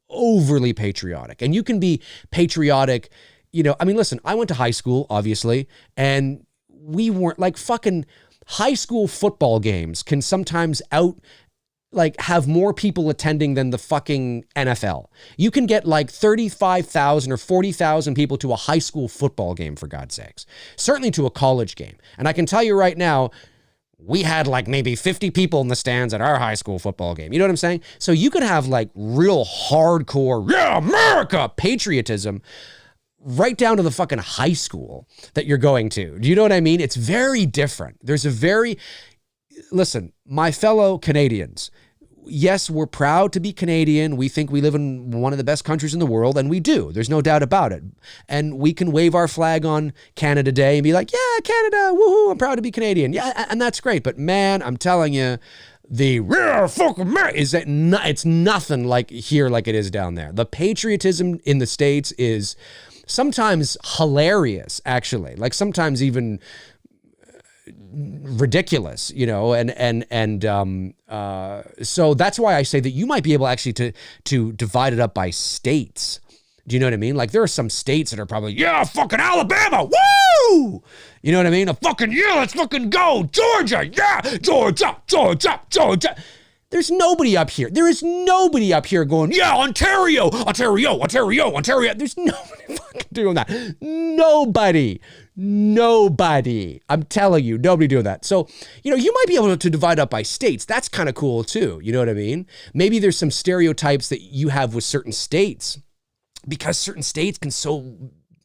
overly patriotic. And you can be patriotic, listen, I went to high school, obviously, and we weren't like fucking high school football games can sometimes have more people attending than the fucking NFL. You can get like 35,000 or 40,000 people to a high school football game, for God's sakes. Certainly to a college game. And I can tell you right now, we had like maybe 50 people in the stands at our high school football game. You know what I'm saying? So you could have like real hardcore, yeah, America patriotism. right down to the fucking high school that you're going to. Do you know what I mean? It's very different. Listen, my fellow Canadians, yes, we're proud to be Canadian. We think we live in one of the best countries in the world, and we do. There's no doubt about it. And we can wave our flag on Canada Day and be like, yeah, Canada, woohoo, I'm proud to be Canadian. Yeah, and that's great. But man, I'm telling you, the real fuck America is that it's nothing like here like it is down there. The patriotism in the States is sometimes hilarious, actually. Like sometimes even ridiculous, so that's why I say that you might be able actually to divide it up by states. Do you know what I mean? Like there are some states that are probably, yeah, fucking Alabama, woo! You know what I mean? Let's fucking go, Georgia, yeah, Georgia. There's nobody up here. There is nobody up here going, yeah, Ontario. There's nobody fucking doing that. Nobody. I'm telling you, nobody doing that. So, you might be able to divide up by states. That's kind of cool too. You know what I mean? Maybe there's some stereotypes that you have with certain states because certain states can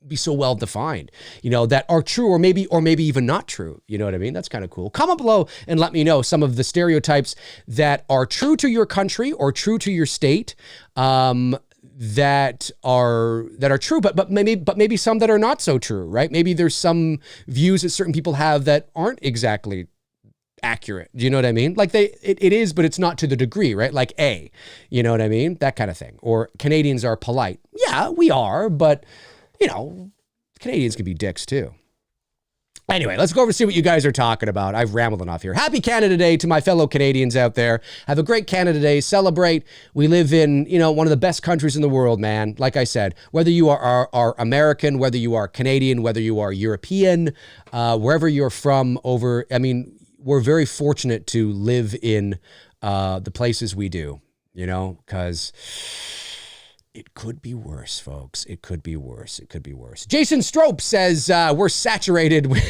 be so well defined, that are true or maybe even not true. You know what I mean? That's kind of cool. Comment below and let me know some of the stereotypes that are true to your country or true to your state, that are true, but maybe some that are not so true, right? Maybe there's some views that certain people have that aren't exactly accurate. Do you know what I mean? Like it is, but it's not to the degree, right? Like you know what I mean? That kind of thing. Or Canadians are polite. Yeah, we are, but Canadians can be dicks too. Anyway, let's go over and see what you guys are talking about. I've rambled enough here. Happy Canada Day to my fellow Canadians out there. Have a great Canada Day. Celebrate. We live in, one of the best countries in the world, man. Like I said, whether you are American, whether you are Canadian, whether you are European, wherever you're from we're very fortunate to live in the places we do, because it could be worse, folks. It could be worse. Jason Strope says we're saturated with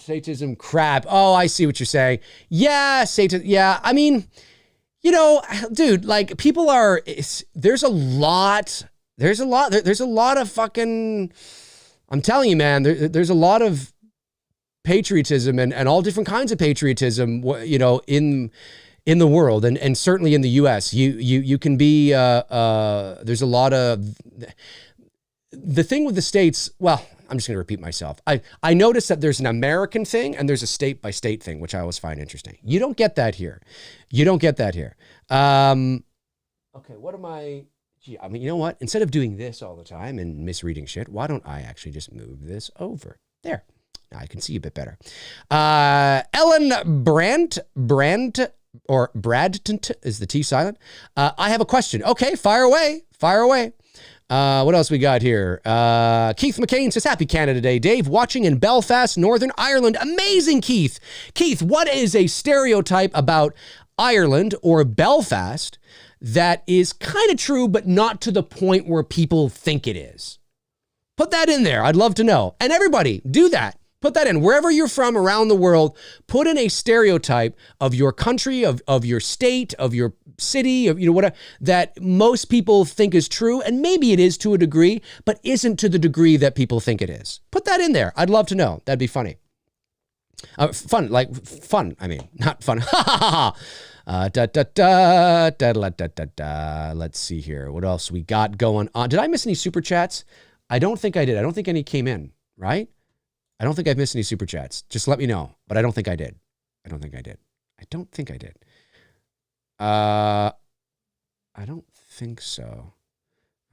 Satanism crap. Oh, I see what you're saying. Yeah, Satan. Yeah, dude, like people are. There's a lot of fucking. I'm telling you, man. There's a lot of patriotism and all different kinds of patriotism. In the world and certainly in the US, you can be, there's a lot of, the thing with the states, well, I'm just going to repeat myself. I noticed that there's an American thing and there's a state by state thing, which I always find interesting. You don't get that here. Okay, what am I, you know what? Instead of doing this all the time and misreading shit, why don't I actually just move this over? There. Now I can see a bit better. Ellen Brandt, or Bradton, is the T silent? I have a question. Okay, fire away. What else we got here? Keith McCain says, happy Canada Day. Dave, watching in Belfast, Northern Ireland. Amazing, Keith. Keith, what is a stereotype about Ireland or Belfast that is kind of true, but not to the point where people think it is? Put that in there. I'd love to know. And everybody, do that. Put that in. Wherever you're from around the world, put in a stereotype of your country, of your state, of your city, of whatever, that most people think is true, and maybe it is to a degree, but isn't to the degree that people think it is. Put that in there. I'd love to know. That'd be funny. Fun. I mean, not fun. Let's see here. What else we got going on? Did I miss any super chats? I don't think I did. I don't think any came in, right? I don't think I've missed any super chats. Just let me know. But I don't think I did. I don't think I did. I don't think so.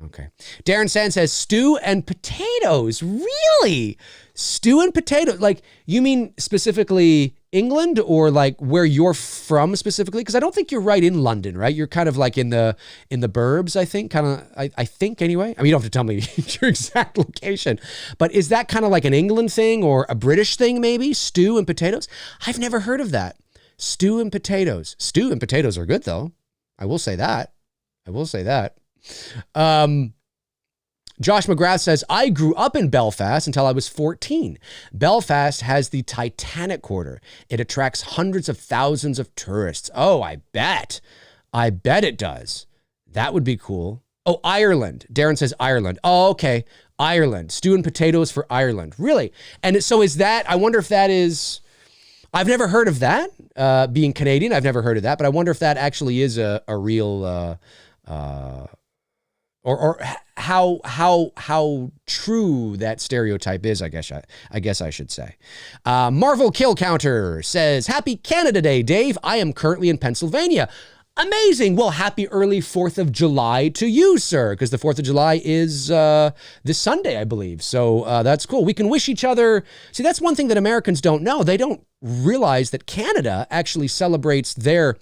Okay. Darren Sand says stew and potatoes. Really? Stew and potatoes. Like, you mean specifically England or like where you're from specifically? Because I don't think you're right in London, right? You're kind of like in the burbs, I think. I think anyway. I mean, you don't have to tell me your exact location. But is that kind of like an England thing or a British thing maybe? Stew and potatoes? I've never heard of that. Stew and potatoes. Stew and potatoes are good though. I will say that. Josh McGrath says, I grew up in Belfast until I was 14. Belfast has the Titanic Quarter. It attracts hundreds of thousands of tourists. Oh, I bet it does. That would be cool. Oh, Ireland. Darren says Ireland. Oh, okay. Ireland. Stew and potatoes for Ireland. Really? And so is that, I wonder if that is, I've never heard of that. Being Canadian, I've never heard of that, but I wonder if that actually is a real, or how true that stereotype is, I guess I should say. Marvel Kill Counter says, Happy Canada Day, Dave. I am currently in Pennsylvania. Amazing. Well, happy early 4th of July to you, sir, because the 4th of July is this Sunday, I believe. So that's cool. We can wish each other. See, that's one thing that Americans don't know. They don't realize that Canada actually celebrates their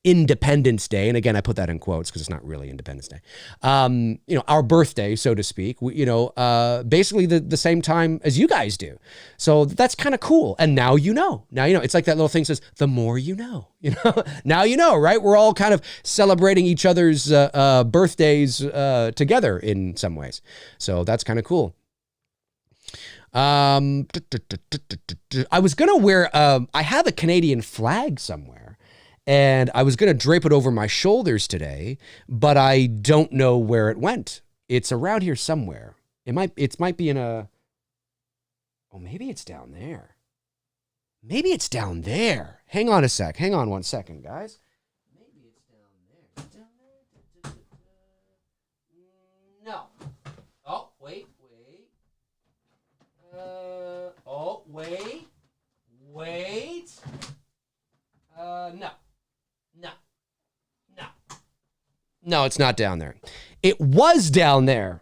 Independence Day. And again, I put that in quotes because it's not really Independence Day. Our birthday, so to speak, basically the same time as you guys do. So that's kind of cool. And now you know. It's like that little thing says, the more you know. Now you know, right? We're all kind of celebrating each other's birthdays together in some ways. So that's kind of cool. I was going to wear, I have a Canadian flag somewhere. And I was going to drape it over my shoulders today, but I don't know where it went. It's around here somewhere. It might be in a, oh, maybe it's down there. Maybe it's down there. Hang on one second, guys. Maybe it's down there. No. Oh, wait. No, it's not down there. It was down there,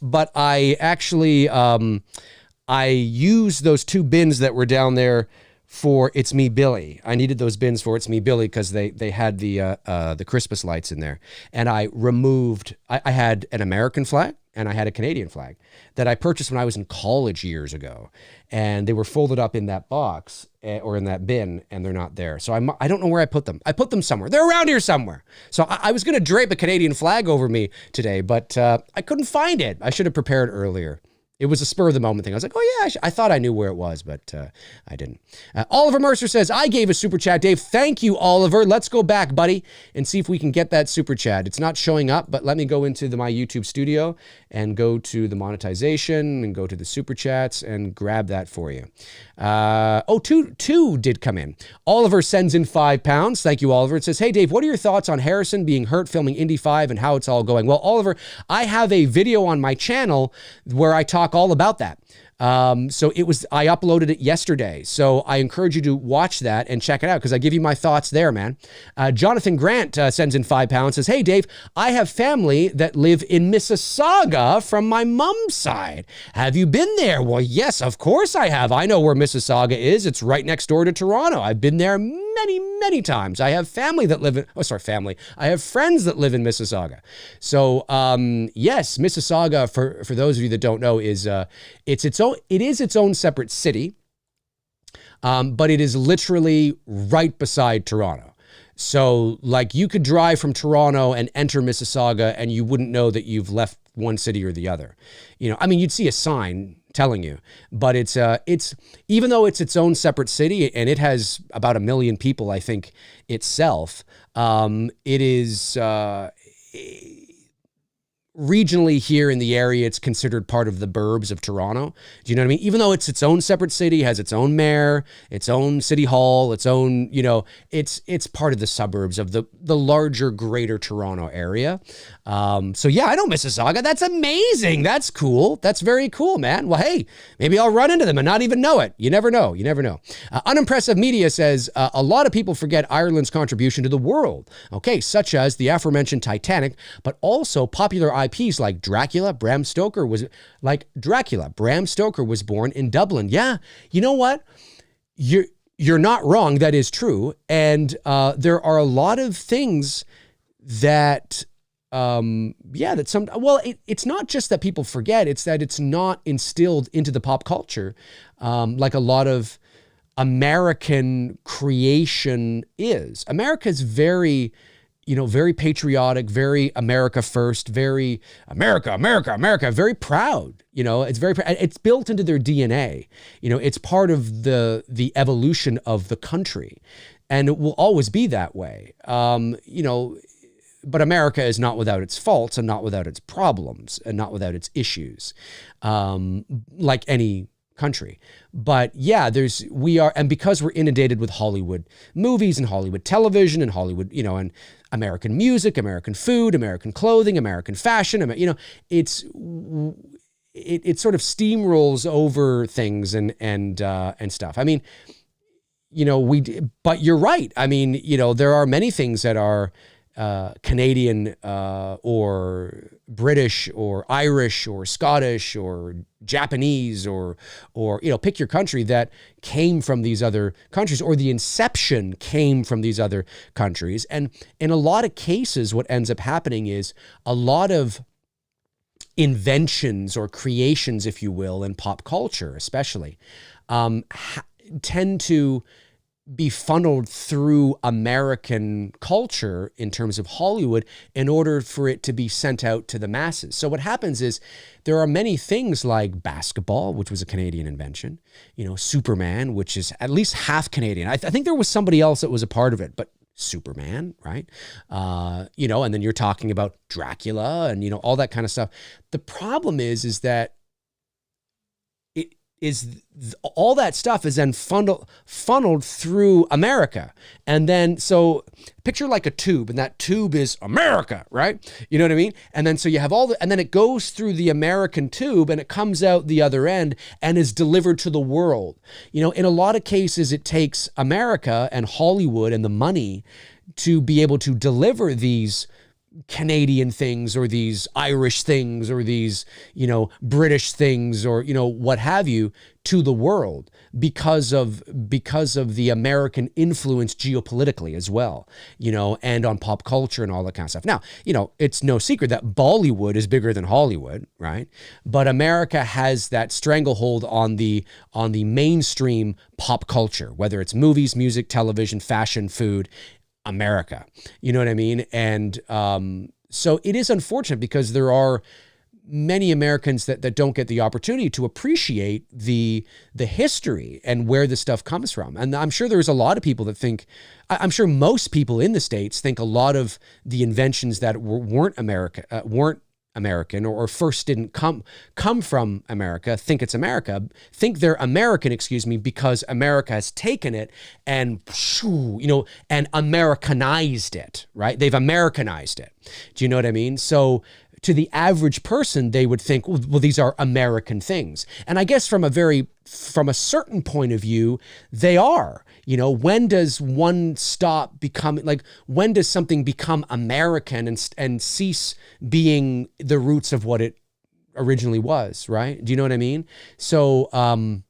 but I actually, I used those 2 bins that were down there for It's Me Billy. I needed those bins for It's Me Billy because they had the Christmas lights in there. And I removed, I had an American flag and I had a Canadian flag that I purchased when I was in college years ago. And they were folded up in that box or in that bin, and they're not there. So I don't know where I put them. I put them somewhere. They're around here somewhere. So I was going to drape a Canadian flag over me today, but I couldn't find it. I should have prepared earlier. It was a spur of the moment thing. I was like, oh yeah, I thought I knew where it was, but I didn't. Oliver Mercer says, I gave a super chat, Dave. Thank you, Oliver. Let's go back, buddy, and see if we can get that super chat. It's not showing up, but let me go into my YouTube studio and go to the monetization and go to the super chats and grab that for you. Two did come in. Oliver sends in £5. Thank you, Oliver. It says, hey, Dave, what are your thoughts on Harrison being hurt filming Indy 5 and how it's all going? Well, Oliver, I have a video on my channel where I talk all about that. So I uploaded it yesterday. So I encourage you to watch that and check it out because I give you my thoughts there, man. Jonathan Grant sends in £5, says, hey, Dave, I have family that live in Mississauga from my mom's side. Have you been there? Well, yes, of course I have. I know where Mississauga is. It's right next door to Toronto. I've been there many times. I have family that live in, I have friends that live in Mississauga. So, yes, Mississauga, for those of you that don't know, is, it is its own separate city, but it is literally right beside Toronto. So, like, you could drive from Toronto and enter Mississauga and you wouldn't know that you've left one city or the other. You'd see a sign telling you, but it's even though it's its own separate city and it has about 1 million people, I think itself, it is, regionally here in the area, it's considered part of the burbs of Toronto. Do you know what I mean? Even though it's its own separate city, has its own mayor, its own city hall, its own, it's part of the suburbs of the larger greater Toronto area. So yeah, I know Mississauga. That's amazing. That's cool. That's very cool, man. Well, hey, maybe I'll run into them and not even know it. You never know. Unimpressive Media says, a lot of people forget Ireland's contribution to the world. Okay, such as the aforementioned Titanic, but also popular IPs like Dracula. Bram Stoker was born in Dublin. Yeah, you know what? You're not wrong. That is true. And there are a lot of things that it's not just that people forget, it's that it's not instilled into the pop culture like a lot of American creation is. America's very patriotic, very America first, very America, very proud. It's built into their DNA. It's part of the evolution of the country, and it will always be that way. but America is not without its faults and not without its problems and not without its issues, like any country. But yeah, and because we're inundated with Hollywood movies and Hollywood television and Hollywood, and American music, American food, American clothing, American fashion, it sort of steamrolls over things and stuff. I mean, but you're right. I mean, there are many things that are Canadian or British or Irish or Scottish or Japanese or pick your country, that came from these other countries, or the inception came from these other countries. And in a lot of cases, what ends up happening is a lot of inventions or creations, if you will, in pop culture especially, tend to be funneled through American culture in terms of Hollywood in order for it to be sent out to the masses. So what happens is there are many things like basketball, which was a Canadian invention, Superman, which is at least half Canadian. I think there was somebody else that was a part of it, but Superman, right? And then you're talking about Dracula and, all that kind of stuff. The problem is that all that stuff is then funneled through America. And then, so picture like a tube, and that tube is America, right? You know what I mean? And then, so you have and then it goes through the American tube and it comes out the other end and is delivered to the world. In a lot of cases, it takes America and Hollywood and the money to be able to deliver these Canadian things or these Irish things or these, British things or, what have you, to the world because of the American influence geopolitically as well, and on pop culture and all that kind of stuff. Now, it's no secret that Bollywood is bigger than Hollywood, right? But America has that stranglehold on the mainstream pop culture, whether it's movies, music, television, fashion, food, America. You know what I mean? And so it is unfortunate because there are many Americans that don't get the opportunity to appreciate the history and where this stuff comes from. And I'm sure there's a lot of people that think, I'm sure most people in the States think a lot of the inventions that weren't American or first didn't come from America, think they're American, because America has taken it and, and Americanized it, right? They've Americanized it. Do you know what I mean? So to the average person, they would think, well, these are American things. And I guess from a certain point of view, they are. When does one stop becoming, when does something become American and cease being the roots of what it originally was, right? Do you know what I mean? So, I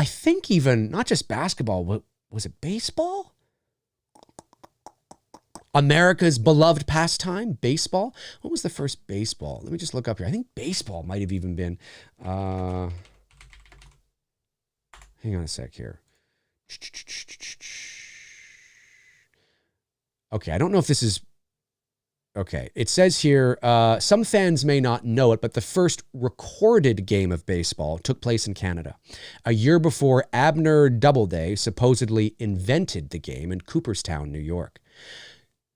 think even, not just basketball, was it baseball? America's beloved pastime, baseball. What was the first baseball? Let me just look up here. I think baseball might have even been, hang on a sec here. Okay, I don't know if this is, okay. It says here, some fans may not know it, but the first recorded game of baseball took place in Canada a year before Abner Doubleday supposedly invented the game in Cooperstown, New York.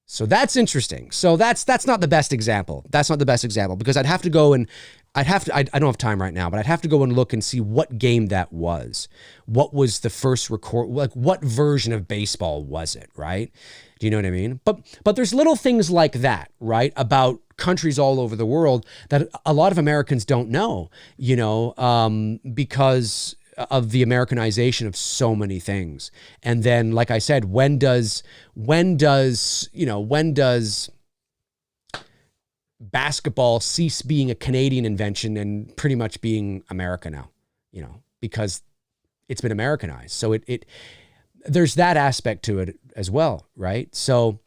So that's interesting. So that's not the best example. That's not the best example because I don't have time right now, but I'd have to go and look and see what game that was. What was the first what version of baseball was it, right? Do you know what I mean? But there's little things like that, right? About countries all over the world that a lot of Americans don't know, because of the Americanization of so many things. And then, like I said, when does basketball cease being a Canadian invention and pretty much being America now, because it's been Americanized. So there's that aspect to it as well, right? So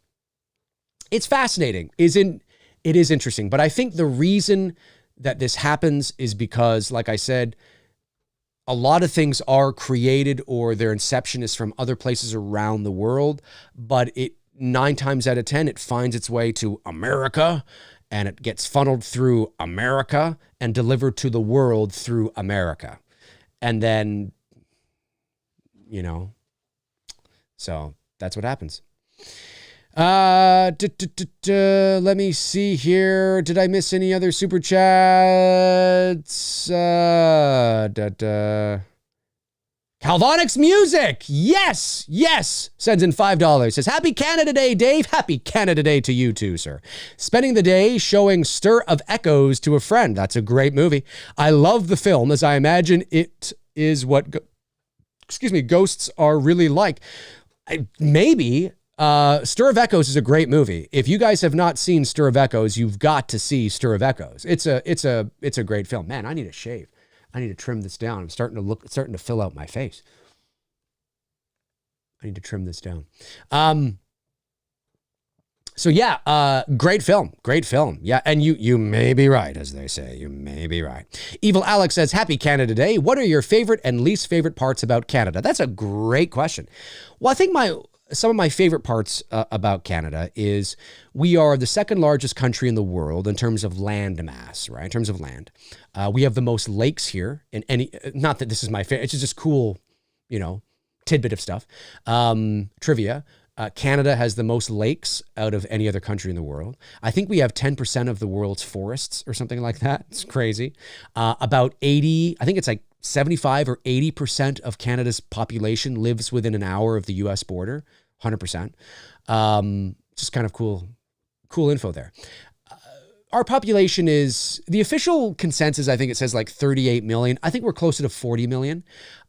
it's fascinating. It is interesting. But I think the reason that this happens is because, like I said, a lot of things are created or their inception is from other places around the world, but 9 times out of 10, it finds its way to America and it gets funneled through America and delivered to the world through America. And then, so that's what happens. Let me see here. Did I miss any other super chats? Calvonics Music. Yes. Sends in $5. Says, Happy Canada Day, Dave. Happy Canada Day to you too, sir. Spending the day showing Stir of Echoes to a friend. That's a great movie. I love the film, as I imagine it is what, ghosts are really like. Maybe. Stir of Echoes is a great movie. If you guys have not seen Stir of Echoes, you've got to see Stir of Echoes. It's a great film. Man, I need a shave. I need to trim this down. I'm starting to fill out my face. I need to trim this down. So yeah, great film. Yeah, and you may be right, as they say. You may be right. Evil Alex says, Happy Canada Day. What are your favorite and least favorite parts about Canada? That's a great question. Well, I think some of my favorite parts about Canada is we are the second largest country in the world in terms of land mass, right? In terms of land. We have the most lakes here in any, not that this is my favorite, it's just cool, tidbit of stuff. Trivia. Canada has the most lakes out of any other country in the world. I think we have 10% of the world's forests or something like that. It's crazy. About 80, I think it's like 75 or 80% of Canada's population lives within an hour of the US border. 100%. Just kind of cool info there. Our population is, the official consensus, I think it says like 38 million. I think we're closer to 40 million.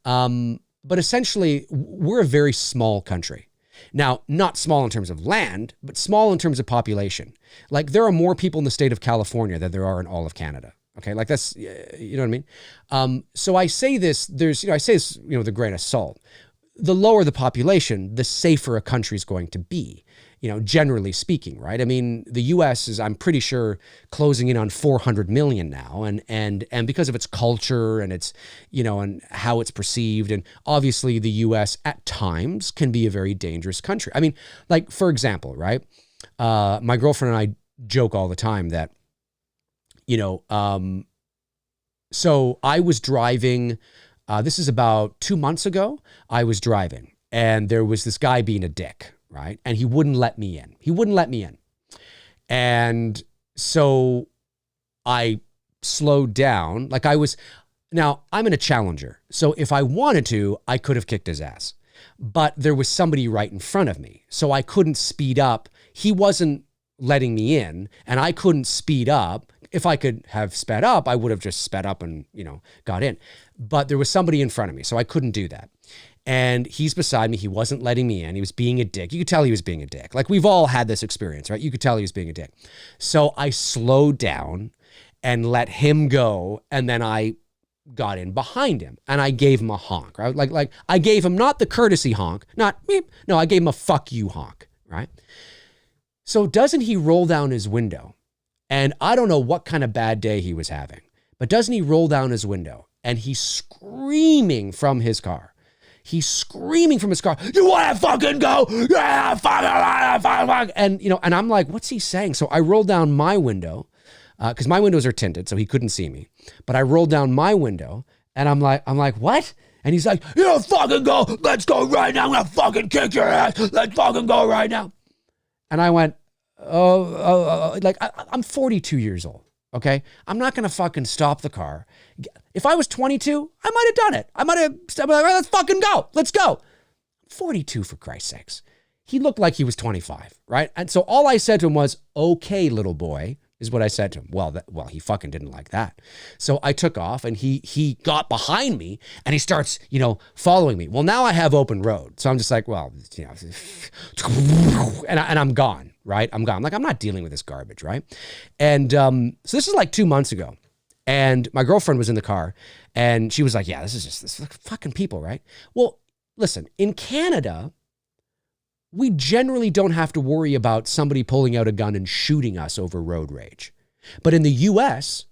But essentially, we're a very small country. Now, not small in terms of land, but small in terms of population. Like there are more people in the state of California than there are in all of Canada. Okay, like that's, you know what I mean? So I say this, I say this, with a grain of salt. The lower the population, the safer a country is going to be, generally speaking, right? I mean, the U.S. is, I'm pretty sure, closing in on 400 million now. And because of its culture and its, and how it's perceived. And obviously the U.S. at times can be a very dangerous country. I mean, like, for example, right? My girlfriend and I joke all the time that, so I was driving, this is about 2 months ago. I was driving and there was this guy being a dick, right? And he wouldn't let me in. And so I slowed down. Now I'm in a Challenger. So if I wanted to, I could have kicked his ass, but there was somebody right in front of me. So I couldn't speed up. He wasn't letting me in and I couldn't speed up. If I could have sped up, I would have just sped up and, got in. But there was somebody in front of me, so I couldn't do that. And he's beside me. He wasn't letting me in. He was being a dick. You could tell he was being a dick. Like, we've all had this experience, right? You could tell he was being a dick. So I slowed down and let him go, and then I got in behind him, and I gave him a honk, right? Like I gave him not the courtesy honk, not beep. No, I gave him a fuck you honk, right? So doesn't he roll down his window? And I don't know what kind of bad day he was having, but doesn't he roll down his window and he's screaming from his car? He's screaming from his car, you want to fucking go? Yeah, fuck. And, and I'm like, what's he saying? So I rolled down my window because my windows are tinted, so he couldn't see me. But I rolled down my window and I'm like, what? And he's like, you don't fucking go. Let's go right now. I'm going to fucking kick your ass. Let's fucking go right now. And I went, I'm 42 years old. Okay. I'm not going to fucking stop the car. If I was 22, I might have done it. I might have said, let's fucking go. Let's go. 42 for Christ's sakes. He looked like he was 25. Right. And so all I said to him was, okay, little boy, is what I said to him. Well, he fucking didn't like that. So I took off and he got behind me and he starts, following me. Well, now I have open road. So I'm just like, well, and I'm gone. Right? I'm gone. Like, I'm not dealing with this garbage. Right. And so this is like 2 months ago. And my girlfriend was in the car and she was like, yeah, this fucking people. Right. Well, listen, in Canada, we generally don't have to worry about somebody pulling out a gun and shooting us over road rage. But in the US,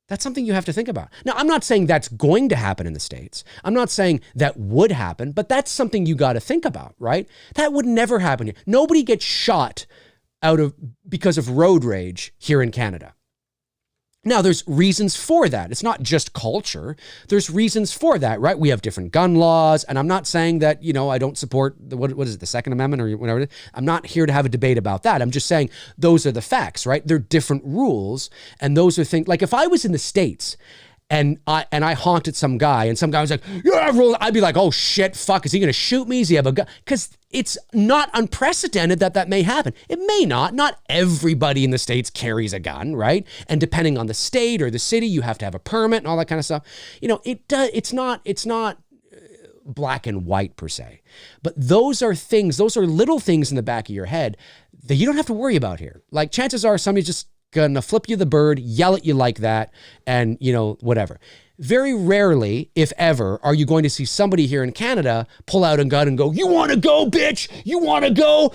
that's something you have to think about. Now, I'm not saying that's going to happen in the States. I'm not saying that would happen, but that's something you got to think about, right? That would never happen here. Nobody gets shot because of road rage here in Canada. Now, there's reasons for that. It's not just culture. There's reasons for that, right? We have different gun laws, and I'm not saying that, I don't support, what is it, the Second Amendment or whatever. I'm not here to have a debate about that. I'm just saying those are the facts, right? They're different rules, and those are things, like if I was in the States and I honked at some guy and some guy was like, yeah, I'd be like, oh shit, fuck, is he going to shoot me? Does he have a gun? Because it's not unprecedented that may happen. It may not. Not everybody in the States carries a gun, right? And depending on the state or the city, you have to have a permit and all that kind of stuff. It's not black and white per se. But those are little things in the back of your head that you don't have to worry about here. Like chances are somebody's just gonna flip you the bird, yell at you like that, and whatever. Very rarely, if ever, are you going to see somebody here in Canada pull out a gun and go, you want to go, bitch? You want to go?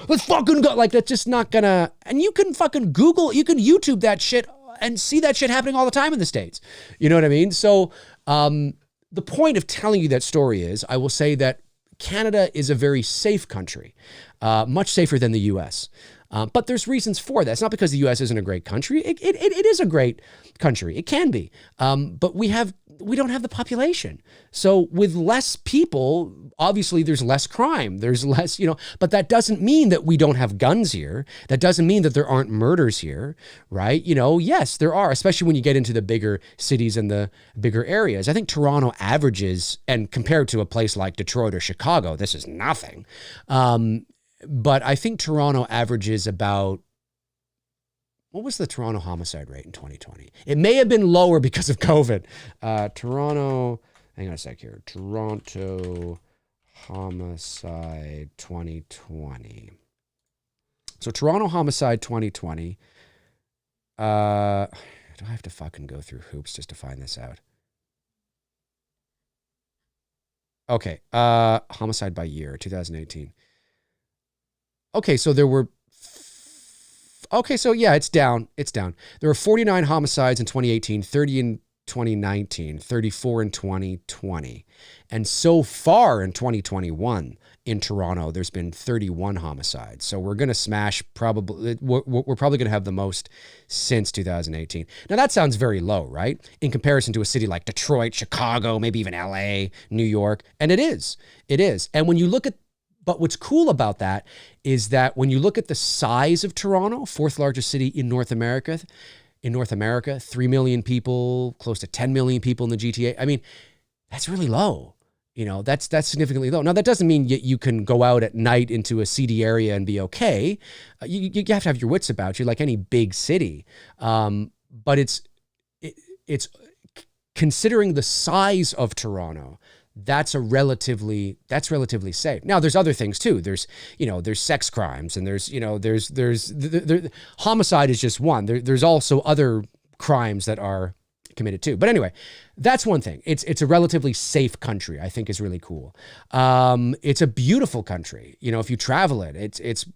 Let's fucking go. Like, that's just not gonna, and you can fucking Google, you can YouTube that shit and see that shit happening all the time in the States. You know what I mean? So the point of telling you that story is, I will say that Canada is a very safe country, much safer than the US. But there's reasons for that. It's not because the U.S. isn't a great country. It is a great country. It can be. But we don't have the population. So with less people, obviously there's less crime. There's less, but that doesn't mean that we don't have guns here. That doesn't mean that there aren't murders here, right? Yes, there are, especially when you get into the bigger cities and the bigger areas. I think Toronto averages, and compared to a place like Detroit or Chicago, this is nothing. But I think Toronto averages about, what was the Toronto homicide rate in 2020? It may have been lower because of COVID. Toronto, hang on a sec here. Toronto homicide 2020. So Toronto homicide 2020. Do I have to fucking go through hoops just to find this out? Okay. Homicide by year, 2018. Okay, so there were, it's down. There were 49 homicides in 2018, 30 in 2019, 34 in 2020. And so far in 2021 in Toronto, there's been 31 homicides. So we're going to smash we're probably going to have the most since 2018. Now that sounds very low, right? In comparison to a city like Detroit, Chicago, maybe even LA, New York. And it is. And when you look at, but what's cool about that is that when you look at the size of Toronto, fourth largest city in North America, 3 million people, close to 10 million people in the GTA. I mean, that's really low. That's significantly low. Now, that doesn't mean you can go out at night into a seedy area and be okay. You have to have your wits about you, like any big city. But it's considering the size of Toronto, that's relatively safe. Now there's other things too. There's sex crimes and there's homicide is just one. There's also other crimes that are committed too. But anyway, that's one thing. It's a relatively safe country, I think is really cool. It's a beautiful country. If you travel it, it's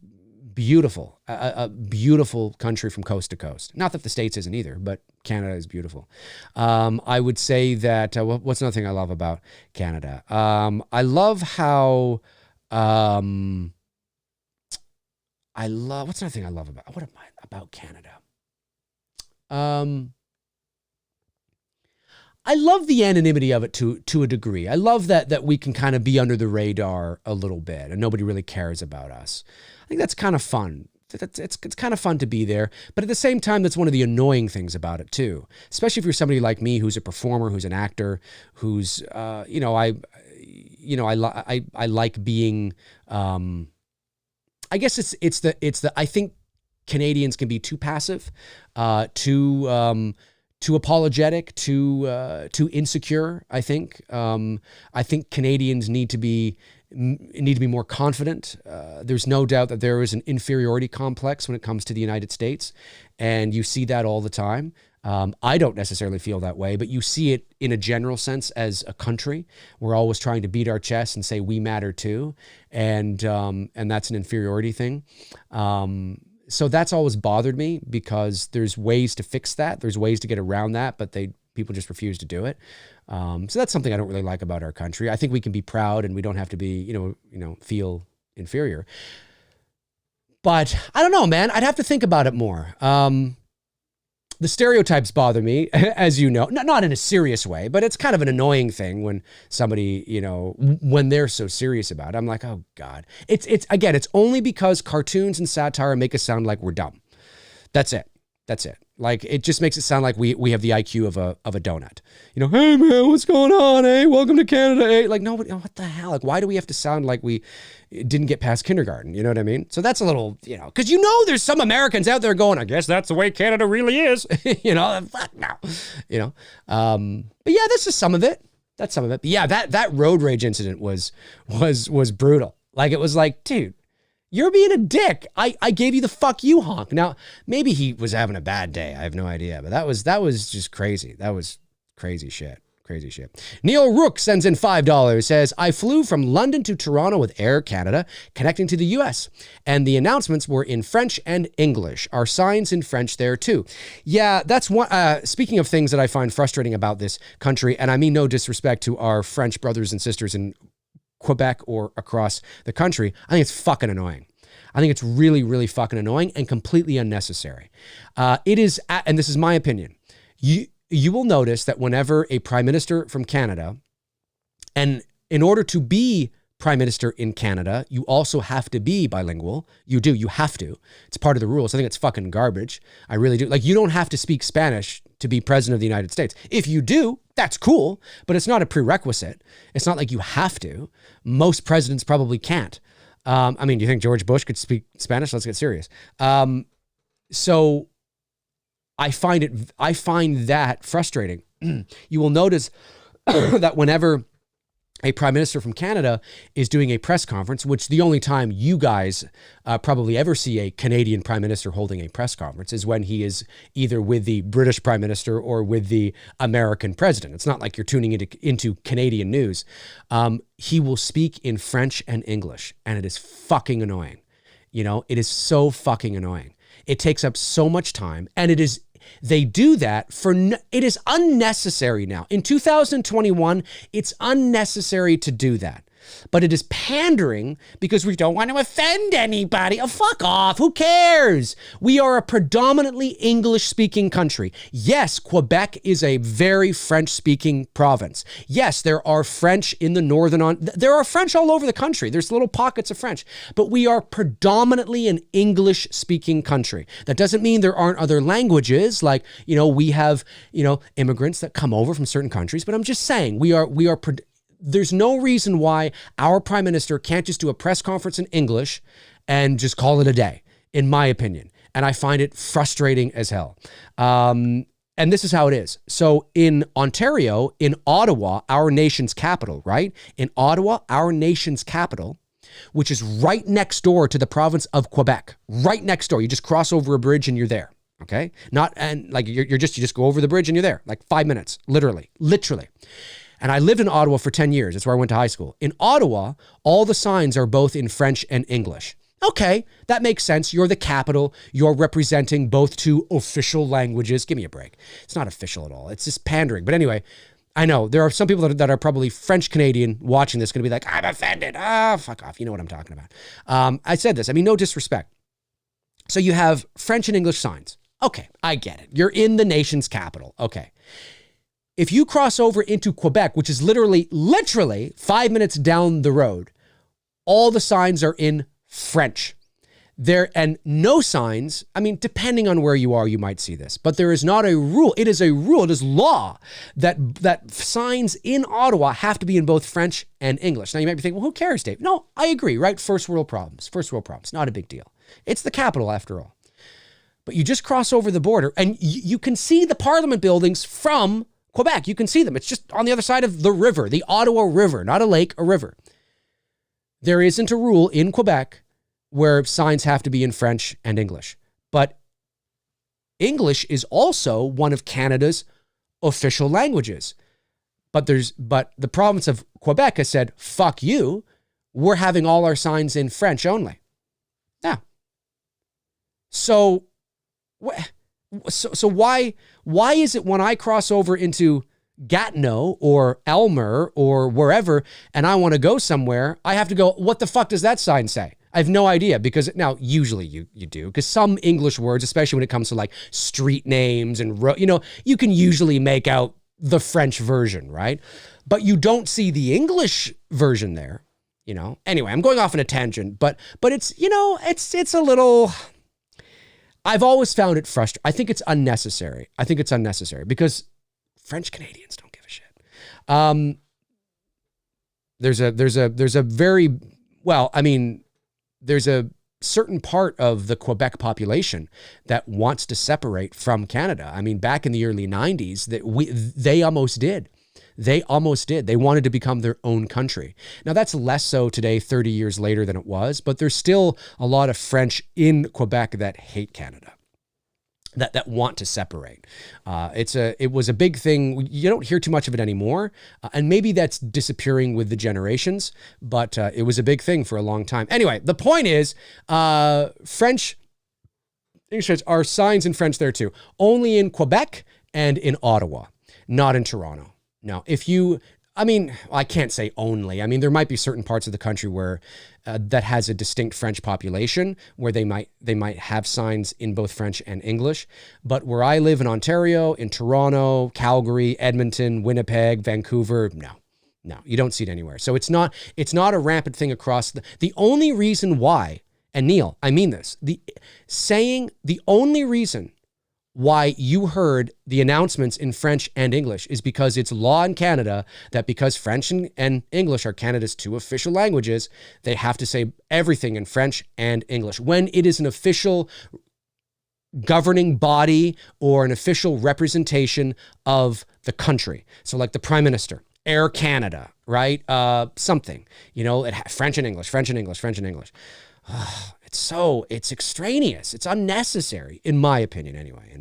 beautiful, a beautiful country from coast to coast. Not that the States isn't either, but Canada is beautiful. I would say that, what's another thing I love about Canada? I love how, what's another thing I love about Canada? I love the anonymity of it to a degree. I love that we can kind of be under the radar a little bit and nobody really cares about us. I think that's kind of fun. It's kind of fun to be there, but at the same time, that's one of the annoying things about it too. Especially if you're somebody like me, who's a performer, who's an actor, who's I like being. I guess it's the I think Canadians can be too passive, too apologetic, too insecure. I think Canadians need to be more confident. There's no doubt that there is an inferiority complex when it comes to the United States, and you see that all the time. I don't necessarily feel that way, but you see it in a general sense as a country. We're always trying to beat our chest and say we matter too, and that's an inferiority thing. So that's always bothered me because there's ways to fix that. There's ways to get around that, but people just refuse to do it. So that's something I don't really like about our country. I think we can be proud and we don't have to be, feel inferior. But I don't know, man. I'd have to think about it more. The stereotypes bother me, as you know, not in a serious way, but it's kind of an annoying thing when somebody, when they're so serious about it. I'm like, oh God. It's only because cartoons and satire make us sound like we're dumb. That's it. Like, it just makes it sound like we have the IQ of a donut. Hey man, what's going on? Hey, welcome to Canada. Hey, like, no, what the hell? Like, why do we have to sound like we didn't get past kindergarten? You know what I mean? So that's a little, because there's some Americans out there going, I guess that's the way Canada really is. Fuck no. But yeah, this is some of it. That's some of it. But yeah, that road rage incident was brutal. Like, it was like, dude, you're being a dick. I gave you the fuck you honk. Now, maybe he was having a bad day. I have no idea. But that was just crazy. That was crazy shit. Crazy shit. Neil Rook sends in $5, says, I flew from London to Toronto with Air Canada, connecting to the US. And the announcements were in French and English. Are signs in French there too? Yeah, that's one. Speaking of things that I find frustrating about this country, and I mean no disrespect to our French brothers and sisters in Quebec or across the country, I think it's fucking annoying. I think it's really, really fucking annoying and completely unnecessary. It is, and this is my opinion, you will notice that whenever a prime minister from Canada, and in order to be prime minister in Canada, you also have to be bilingual. You have to. It's part of the rules. I think it's fucking garbage. I really do. Like, you don't have to speak Spanish to be president of the United States. If you do, that's cool, but it's not a prerequisite. It's not like you have to. Most presidents probably can't. Do you think George Bush could speak Spanish? Let's get serious. So I find that frustrating. You will notice that whenever a prime minister from Canada is doing a press conference, which the only time you guys probably ever see a Canadian prime minister holding a press conference is when he is either with the British prime minister or with the American president. It's not like you're tuning into Canadian news. He will speak in French and English, and it is fucking annoying. It is so fucking annoying. It takes up so much time, and they do that it is unnecessary now. In 2021, it's unnecessary to do that. But it is pandering because we don't want to offend anybody. Oh, fuck off. Who cares? We are a predominantly English-speaking country. Yes, Quebec is a very French-speaking province. Yes, there are French in the northern... There are French all over the country. There's little pockets of French. But we are predominantly an English-speaking country. That doesn't mean there aren't other languages. Like, we have, immigrants that come over from certain countries. But I'm just saying, there's no reason why our prime minister can't just do a press conference in English and just call it a day, in my opinion. And I find it frustrating as hell. And this is how it is. So in Ontario, in Ottawa, our nation's capital, right? In Ottawa, our nation's capital, which is right next door to the province of Quebec, right next door. You just cross over a bridge and you're there. Okay. You just go over the bridge and you're there, like 5 minutes, literally. And I lived in Ottawa for 10 years. That's where I went to high school. In Ottawa, all the signs are both in French and English. Okay, that makes sense. You're the capital. You're representing both two official languages. Give me a break. It's not official at all. It's just pandering. But anyway, I know there are some people that are probably French-Canadian watching this going to be like, I'm offended. Fuck off. You know what I'm talking about. I said this. No disrespect. So you have French and English signs. Okay, I get it. You're in the nation's capital. Okay. If you cross over into Quebec, which is literally 5 minutes down the road, all the signs are in French. And no signs, depending on where you are, you might see this, but there is not a rule. It is a rule. It is law that signs in Ottawa have to be in both French and English. Now you might be thinking, well, who cares, Dave? No, I agree, right? First world problems, not a big deal. It's the capital after all. But you just cross over the border and you can see the Parliament buildings from Quebec. You can see them. It's just on the other side of the river, the Ottawa River, not a lake, a river. There isn't a rule in Quebec where signs have to be in French and English. But English is also one of Canada's official languages. But the province of Quebec has said, fuck you, we're having all our signs in French only. Yeah. So why is it when I cross over into Gatineau or Elmer or wherever and I want to go somewhere, I have to go, what the fuck does that sign say? I have no idea, because now usually you do, because some English words, especially when it comes to like street names and, you can usually make out the French version, right? But you don't see the English version there, Anyway, I'm going off on a tangent, but it's, it's a little, I've always found it frustrating. I think it's unnecessary. Because French Canadians don't give a shit. There's a very, well, I mean, there's a certain part of the Quebec population that wants to separate from Canada. I mean, back in the early 90s, they almost did. They wanted to become their own country. Now, that's less so today, 30 years later, than it was, but there's still a lot of French in Quebec that hate Canada, that want to separate. It was a big thing. You don't hear too much of it anymore, and maybe that's disappearing with the generations, but it was a big thing for a long time. Anyway, the point is, French English are signs in French there too, only in Quebec and in Ottawa, not in Toronto. Now, I can't say only. I mean, there might be certain parts of the country where that has a distinct French population where they might have signs in both French and English. But where I live in Ontario, in Toronto, Calgary, Edmonton, Winnipeg, Vancouver, no, you don't see it anywhere. So it's not a rampant thing across the only reason why, and Neil, I mean this, the only reason why you heard the announcements in French and English is because it's law in Canada that because French and English are Canada's two official languages, they have to say everything in French and English. When it is an official governing body or an official representation of the country. So like the Prime Minister, Air Canada, right? Something, French and English. It's extraneous. It's unnecessary, in my opinion, anyway,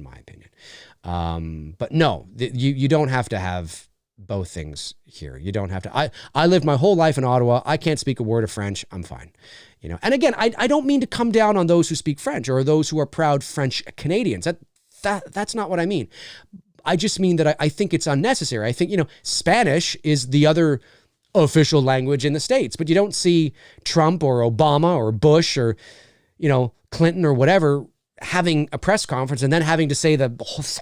But no, you don't have to have both things here. You don't have to. I lived my whole life in Ottawa. I can't speak a word of French. I'm fine. And again, I don't mean to come down on those who speak French or those who are proud French Canadians. That's not what I mean. I just mean that I think it's unnecessary. I think, Spanish is the other official language in the States, but you don't see Trump or Obama or Bush or, Clinton or whatever having a press conference and then having to say the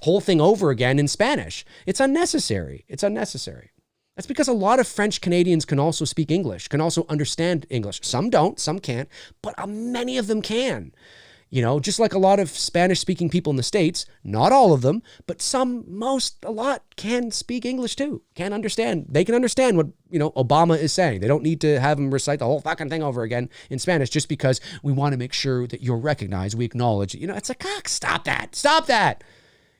whole thing over again in Spanish. It's unnecessary. That's because a lot of French Canadians can also speak English, can also understand English. Some don't, some can't, but many of them can. Just like a lot of Spanish-speaking people in the States, not all of them, but a lot can speak English too, can understand. They can understand what, Obama is saying. They don't need to have him recite the whole fucking thing over again in Spanish just because we want to make sure that you're recognized, we acknowledge. It's like, stop that.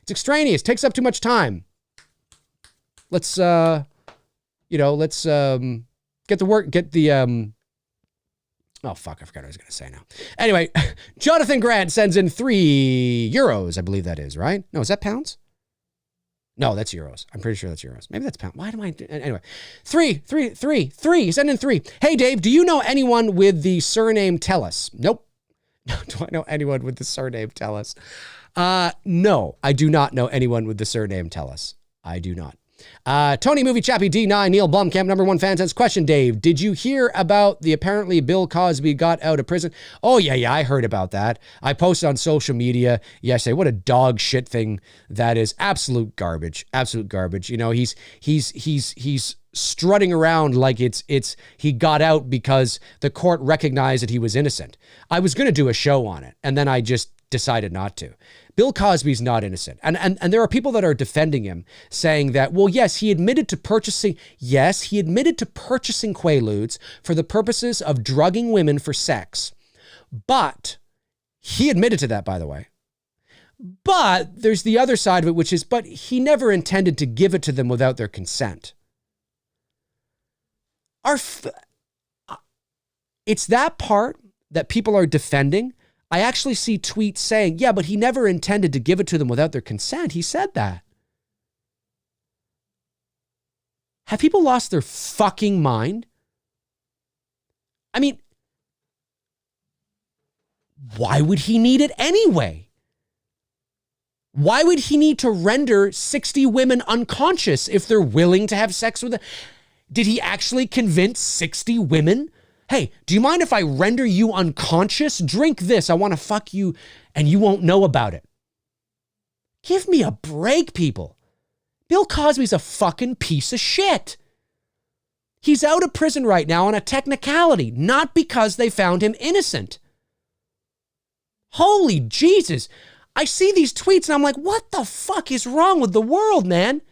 It's extraneous, takes up too much time. Let's, get the oh, fuck, I forgot what I was going to say now. Anyway, Jonathan Grant sends in €3, I believe that is, right? No, is that pounds? No, that's euros. I'm pretty sure that's euros. Maybe that's pounds. Why do I... Anyway, three. Send in 3. Hey, Dave, do you know anyone with the surname Tellis? Nope. Do I know anyone with the surname Tellis? No, I do not know anyone with the surname Tellis. I do not. Tony Movie Chappie D9 Neil Blomkamp #1 fan says, question, Dave, did you hear about the apparently Bill Cosby got out of prison? Oh yeah, I heard about that. I posted on social media yesterday. What a dog shit thing that is. Absolute garbage. He's strutting around like it's he got out because the court recognized that he was innocent. I was going to do a show on it, and then I just decided not to. Bill Cosby's not innocent. And there are people that are defending him, saying that, well, yes, he admitted to purchasing Quaaludes for the purposes of drugging women for sex. But he admitted to that, by the way. But there's the other side of it, which is, but he never intended to give it to them without their consent. It's that part that people are defending. I actually see tweets saying, yeah, but he never intended to give it to them without their consent. He said that. Have people lost their fucking mind? I mean, why would he need it anyway? Why would he need to render 60 women unconscious if they're willing to have sex with them? Did he actually convince 60 women Hey, do you mind if I render you unconscious? Drink this. I want to fuck you and you won't know about it. Give me a break, people. Bill Cosby's a fucking piece of shit. He's out of prison right now on a technicality, not because they found him innocent. Holy Jesus. I see these tweets and I'm like, what the fuck is wrong with the world, man?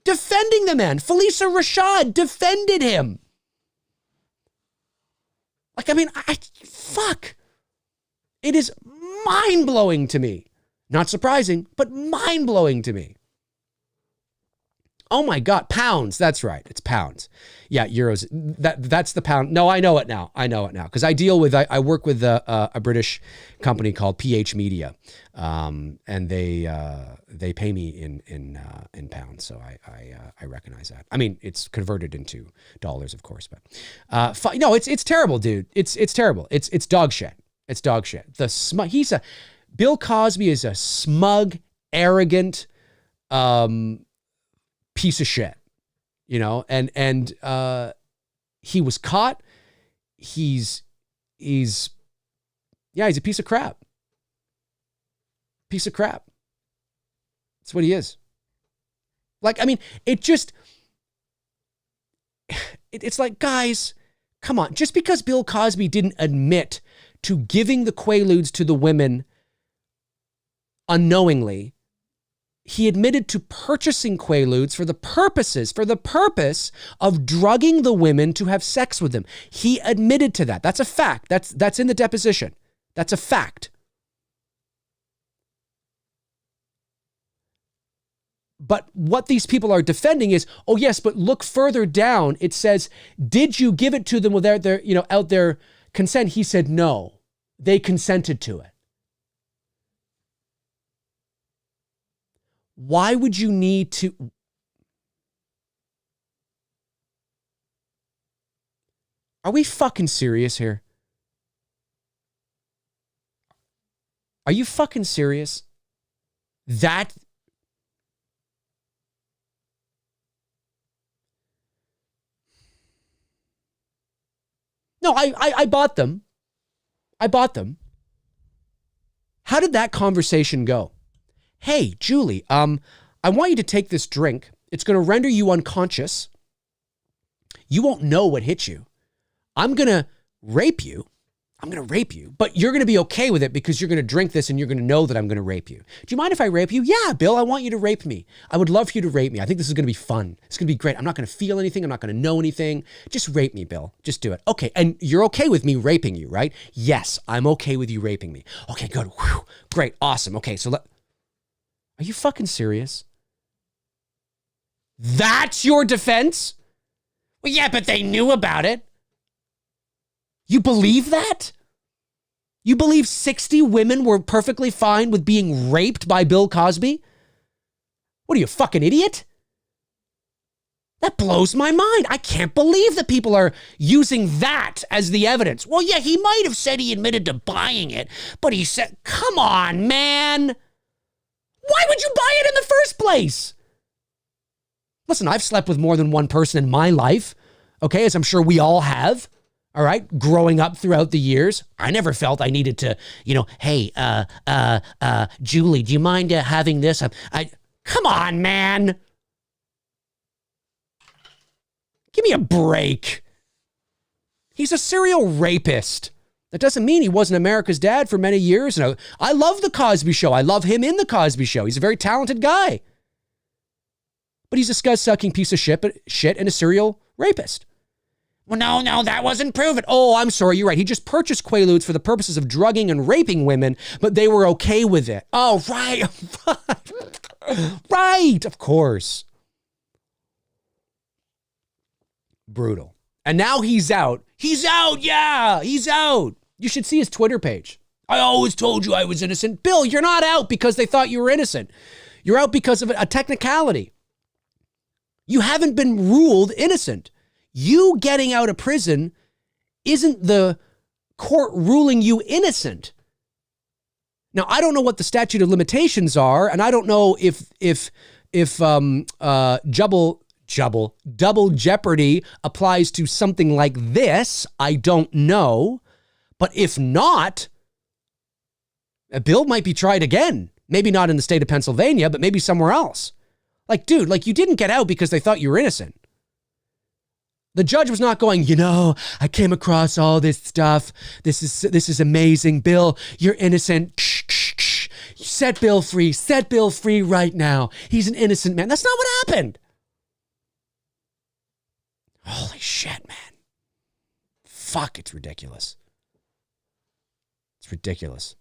Defending the man. Felicia Rashad defended him. Like, I mean, fuck. It is mind-blowing to me. Not surprising, but mind-blowing to me. Oh my God, pounds. That's right. It's pounds. Yeah, euros. That's the pound. No, I know it now. Because I work with a British company called PH Media, and they pay me in pounds, so I recognize that. I mean, it's converted into dollars, of course, but no, it's terrible, dude. It's terrible. It's dog shit. It's dog shit. Bill Cosby is a smug, arrogant, piece of shit, you know, and he was caught. He's a piece of crap. Piece of crap. That's what he is. Like, I mean, it's like, guys, come on. Just because Bill Cosby didn't admit to giving the Quaaludes to the women unknowingly, he admitted to purchasing Quaaludes for the purpose of drugging the women to have sex with them. He admitted to that. That's a fact. That's in the deposition. That's a fact. But what these people are defending is, oh yes, but look further down. It says, did you give it to them without their consent? He said no. They consented to it. Why would you need to? Are we fucking serious here? Are you fucking serious? That? No, I bought them. I bought them. How did that conversation go? Hey, Julie, I want you to take this drink. It's going to render you unconscious. You won't know what hit you. I'm going to rape you. But you're going to be okay with it because you're going to drink this and you're going to know that I'm going to rape you. Do you mind if I rape you? Yeah, Bill, I want you to rape me. I would love for you to rape me. I think this is going to be fun. It's going to be great. I'm not going to feel anything. I'm not going to know anything. Just rape me, Bill. Just do it. Okay, and you're okay with me raping you, right? Yes, I'm okay with you raping me. Okay, good. Whew. Great. Awesome. Okay, so are you fucking serious? That's your defense? Well, yeah, but they knew about it. You believe that? You believe 60 women were perfectly fine with being raped by Bill Cosby? What are you, a fucking idiot? That blows my mind. I can't believe that people are using that as the evidence. Well, yeah, he might have said he admitted to buying it, but he said, come on, man. Why would you buy it in the first place? Listen, I've slept with more than one person in my life, okay, as I'm sure we all have. All right, growing up throughout the years, I never felt I needed to, hey, Julie, do you mind having this? Come on, man. Give me a break. He's a serial rapist. That doesn't mean he wasn't America's dad for many years. And I love The Cosby Show. I love him in The Cosby Show. He's a very talented guy. But he's a scud-sucking piece of shit and a serial rapist. Well, no, that wasn't proven. Oh, I'm sorry, you're right. He just purchased Quaaludes for the purposes of drugging and raping women, but they were okay with it. Oh, right. Right, of course. Brutal. And now he's out. He's out, yeah, he's out. You should see his Twitter page. I always told you I was innocent. Bill, you're not out because they thought you were innocent. You're out because of a technicality. You haven't been ruled innocent. You getting out of prison isn't the court ruling you innocent. Now, I don't know what the statute of limitations are, and I don't know if double jeopardy applies to something like this. I don't know. But if not, a bill might be tried again. Maybe not in the state of Pennsylvania, but maybe somewhere else. Like, dude, like you didn't get out because they thought you were innocent. The judge was not going, I came across all this stuff. This is amazing. Bill, you're innocent. Set Bill free. Set Bill free right now. He's an innocent man. That's not what happened. Holy shit, man. Fuck, it's ridiculous. It's ridiculous.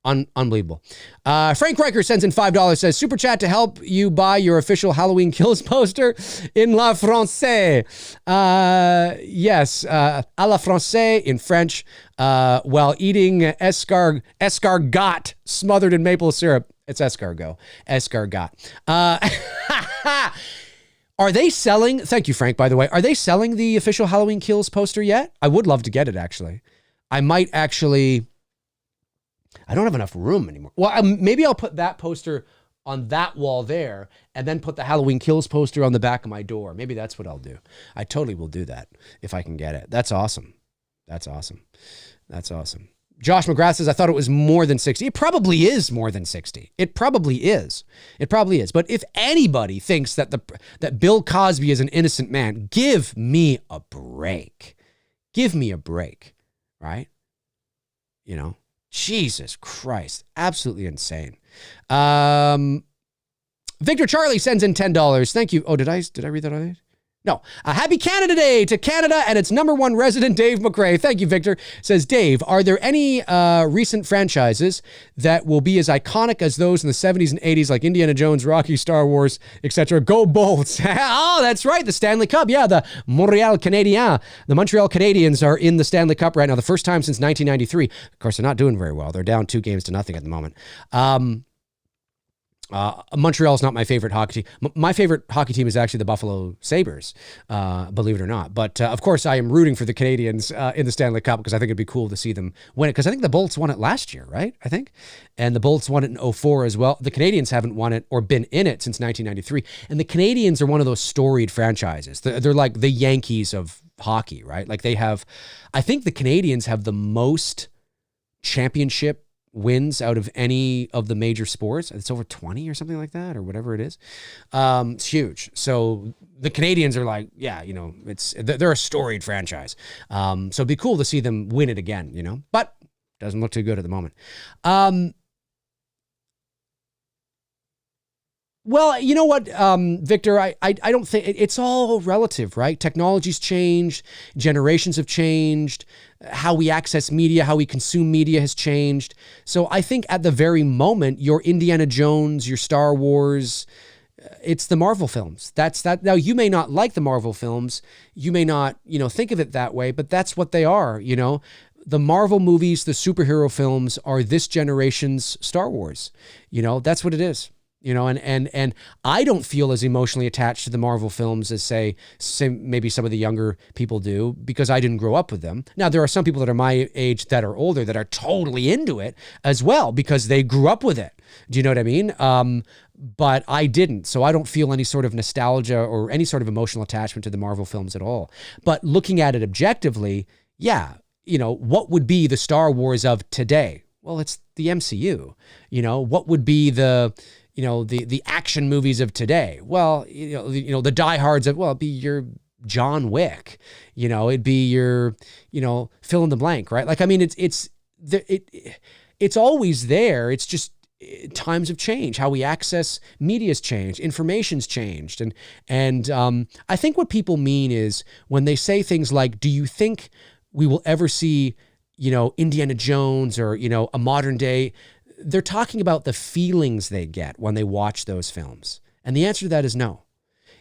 Unbelievable. Frank Riker sends in $5, says, Super Chat to help you buy your official Halloween Kills poster in la français. Yes, à la français in French, while eating escargot smothered in maple syrup. It's escargot. Escargot. Are they selling, thank you, Frank, by the way, are they selling the official Halloween Kills poster yet? I would love to get it, actually. I might actually... I don't have enough room anymore. Well, maybe I'll put that poster on that wall there and then put the Halloween Kills poster on the back of my door. Maybe that's what I'll do. I totally will do that if I can get it. That's awesome. That's awesome. That's awesome. Josh McGrath says, I thought it was more than 60. It probably is more than 60. It probably is. It probably is. But if anybody thinks that that Bill Cosby is an innocent man, give me a break. Give me a break, right? Jesus Christ. Absolutely insane. Victor Charlie sends in $10. Thank you. Oh, did I read that already? No. Happy Canada Day to Canada and its #1 resident, Dave McRae. Thank you, Victor. Says, Dave, are there any recent franchises that will be as iconic as those in the 70s and 80s, like Indiana Jones, Rocky, Star Wars, etc.? Go Bolts. Oh, that's right. The Stanley Cup. Yeah, the Montreal Canadiens. The Montreal Canadiens are in the Stanley Cup right now, the first time since 1993. Of course, they're not doing very well. They're down 2-0 at the moment. Montreal is not my favorite hockey team. My favorite hockey team is actually the Buffalo Sabres, believe it or not. But of course, I am rooting for the Canadiens in the Stanley Cup because I think it'd be cool to see them win it. Because I think the Bolts won it last year, right? I think. And the Bolts won it in 2004 as well. The Canadiens haven't won it or been in it since 1993. And the Canadiens are one of those storied franchises. They're like the Yankees of hockey, right? Like I think the Canadiens have the most championship wins out of any of the major sports. It's over 20 or something like that, or whatever it is. It's huge. So the Canadiens are like, they're a storied franchise. So it'd be cool to see them win it again, but doesn't look too good at the moment. Well, you know what, Victor, I don't think it's all relative, right? Technology's changed, generations have changed, how we access media, how we consume media has changed. So I think at the very moment, your Indiana Jones, your Star Wars, it's the Marvel films. That's that. Now, you may not like the Marvel films. You may not, think of it that way, but that's what they are, The Marvel movies, the superhero films are this generation's Star Wars. That's what it is. And I don't feel as emotionally attached to the Marvel films as say maybe some of the younger people do because I didn't grow up with them. Now, there are some people that are my age that are older that are totally into it as well because they grew up with it. Do you know what I mean? But I didn't. So I don't feel any sort of nostalgia or any sort of emotional attachment to the Marvel films at all. But looking at it objectively, yeah, what would be the Star Wars of today? Well, it's the MCU. What would be the action movies of today? Well, the diehards of, it'd be your John Wick, it'd be your, fill in the blank, right? Like, I mean, it's always there. It's just times have changed. How we access media's changed. Information's changed. And I think what people mean is when they say things like, do you think we will ever see, Indiana Jones or, a modern day, they're talking about the feelings they get when they watch those films. And the answer to that is no.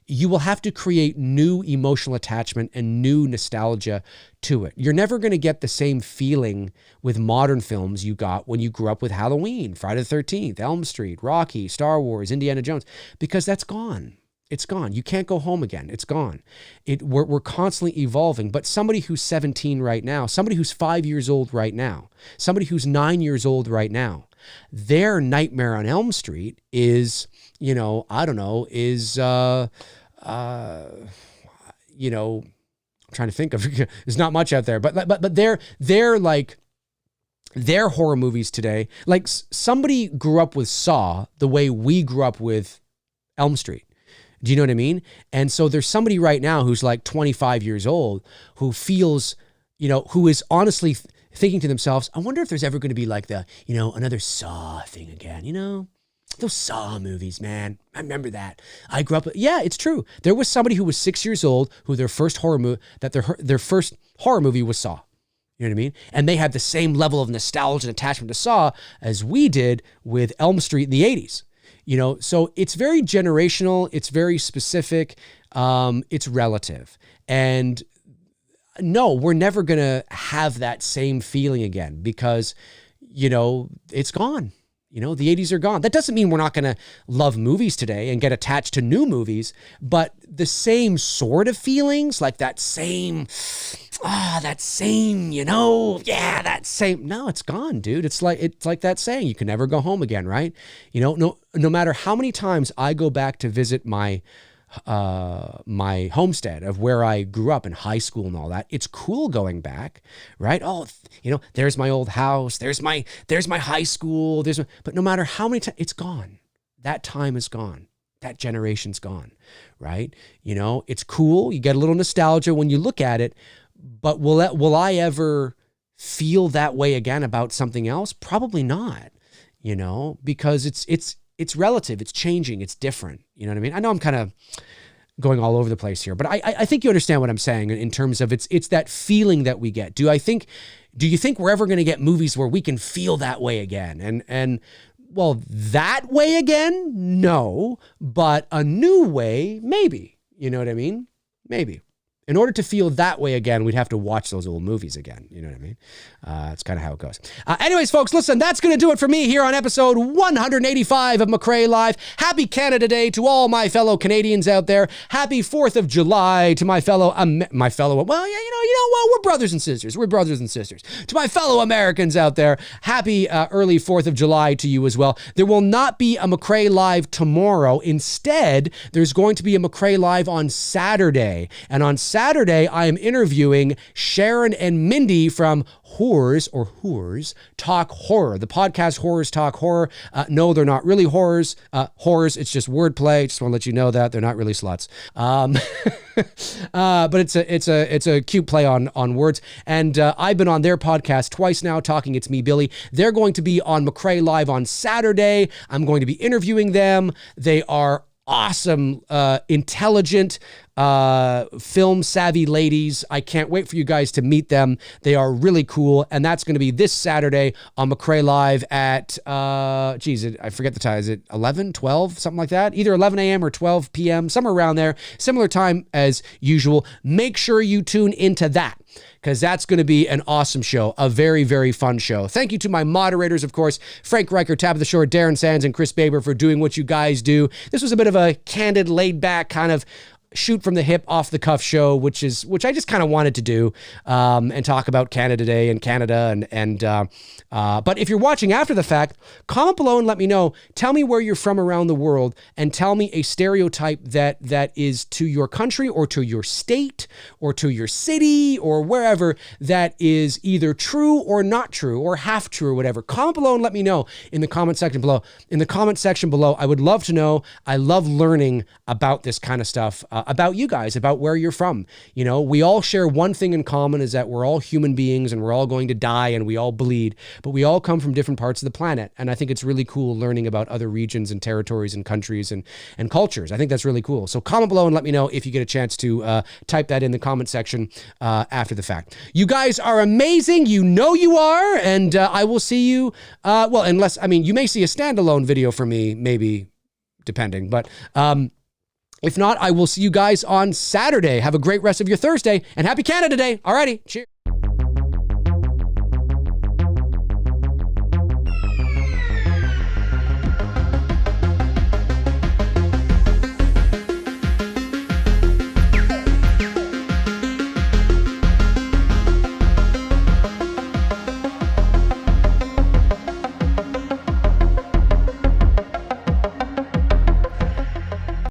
You will have to create new emotional attachment and new nostalgia to it. You're never going to get the same feeling with modern films you got when you grew up with Halloween, Friday the 13th, Elm Street, Rocky, Star Wars, Indiana Jones, because that's gone. It's gone. You can't go home again. It's gone. We're constantly evolving. But somebody who's 17 right now, somebody who's 5 years old right now, somebody who's 9 years old right now, their Nightmare on Elm Street is, you know, I'm trying to think of, there's not much out there, but they're like, their horror movies today, like somebody grew up with Saw the way we grew up with Elm Street. Do you know what I mean? And so there's somebody right now who's like 25 years old who feels, you know, who is honestly thinking to themselves, I wonder if there's ever going to be like the, you know, another Saw thing again, you know? Those Saw movies, man. I remember that. I grew up. Yeah, it's true. There was somebody who was 6 years old who their first horror movie, that their first horror movie was Saw. You know what I mean? And they had the same level of nostalgia and attachment to Saw as we did with Elm Street in the 80s. You know, so it's very generational. It's very specific. It's relative. And no, we're never going to have that same feeling again because, you know, it's gone. You know, the 80s are gone. That doesn't mean we're not going to love movies today and get attached to new movies, but the same sort of feelings, like that same, you know, yeah, that same, no, it's gone, dude. It's like that saying, you can never go home again, right? You know, no matter how many times I go back to visit my homestead of where I grew up in high school and all that. It's cool going back, right? Oh, you know, there's my old house. There's my high school. But no matter how many times, it's gone. That time is gone. That generation's gone, right? You know, it's cool. You get a little nostalgia when you look at it, but will I ever feel that way again about something else? Probably not, you know, because it's relative, it's changing, it's different. You know what I mean? I know I'm kind of going all over the place here, but I think you understand what I'm saying in terms of it's that feeling that we get. Do you think we're ever going to get movies where we can feel that way again? And well, that way again? No, but a new way, maybe. You know what I mean? Maybe. In order to feel that way again, we'd have to watch those old movies again. You know what I mean? That's kind of how it goes. Anyways, folks, listen, that's going to do it for me here on episode 185 of McRae Live. Happy Canada Day to all my fellow Canadians out there. Happy 4th of July to my fellow, well, yeah, you know what? We're brothers and sisters. We're brothers and sisters. To my fellow Americans out there, happy early 4th of July to you as well. There will not be a McRae Live tomorrow. Instead, there's going to be a McRae Live on Saturday. And on Saturday, I am interviewing Sharon and Mindy from Whores Talk Horror. The podcast Whores Talk Horror. No, they're not really whores. Whores, it's just wordplay. Just want to let you know that they're not really sluts. But it's a cute play on words. And I've been on their podcast twice now, talking It's Me, Billy. They're going to be on McRae Live on Saturday. I'm going to be interviewing them. They are awesome, intelligent, film savvy ladies. I can't wait for you guys to meet them. They are really cool. And that's going to be this Saturday on McRae Live at, I forget the time. Is it 11, 12, something like that? Either 11 a.m. or 12 p.m., somewhere around there. Similar time as usual. Make sure you tune into that, because that's going to be an awesome show, a very, very fun show. Thank you to my moderators, of course, Frank Riker, Tabitha Shore, Darren Sands, and Chris Baber for doing what you guys do. This was a bit of a candid, laid-back kind of shoot from the hip, off the cuff show, which I just kind of wanted to do, and talk about Canada Day and Canada. But if you're watching after the fact, comment below and let me know. Tell me where you're from around the world, and tell me a stereotype that is to your country or to your state or to your city or wherever that is either true or not true or half true or whatever. Comment below and let me know in the comment section below. In the comment section below, I would love to know. I love learning about this kind of stuff. About you guys, about where you're from. You know, we all share one thing in common, is that we're all human beings and we're all going to die and we all bleed, but we all come from different parts of the planet. And I think it's really cool learning about other regions and territories and countries and cultures. I think that's really cool. So comment below and let me know if you get a chance to type that in the comment section after the fact. You guys are amazing. You know you are. And I will see you, you may see a standalone video from me, maybe, depending, but if not, I will see you guys on Saturday. Have a great rest of your Thursday, and happy Canada Day. Alrighty, cheers.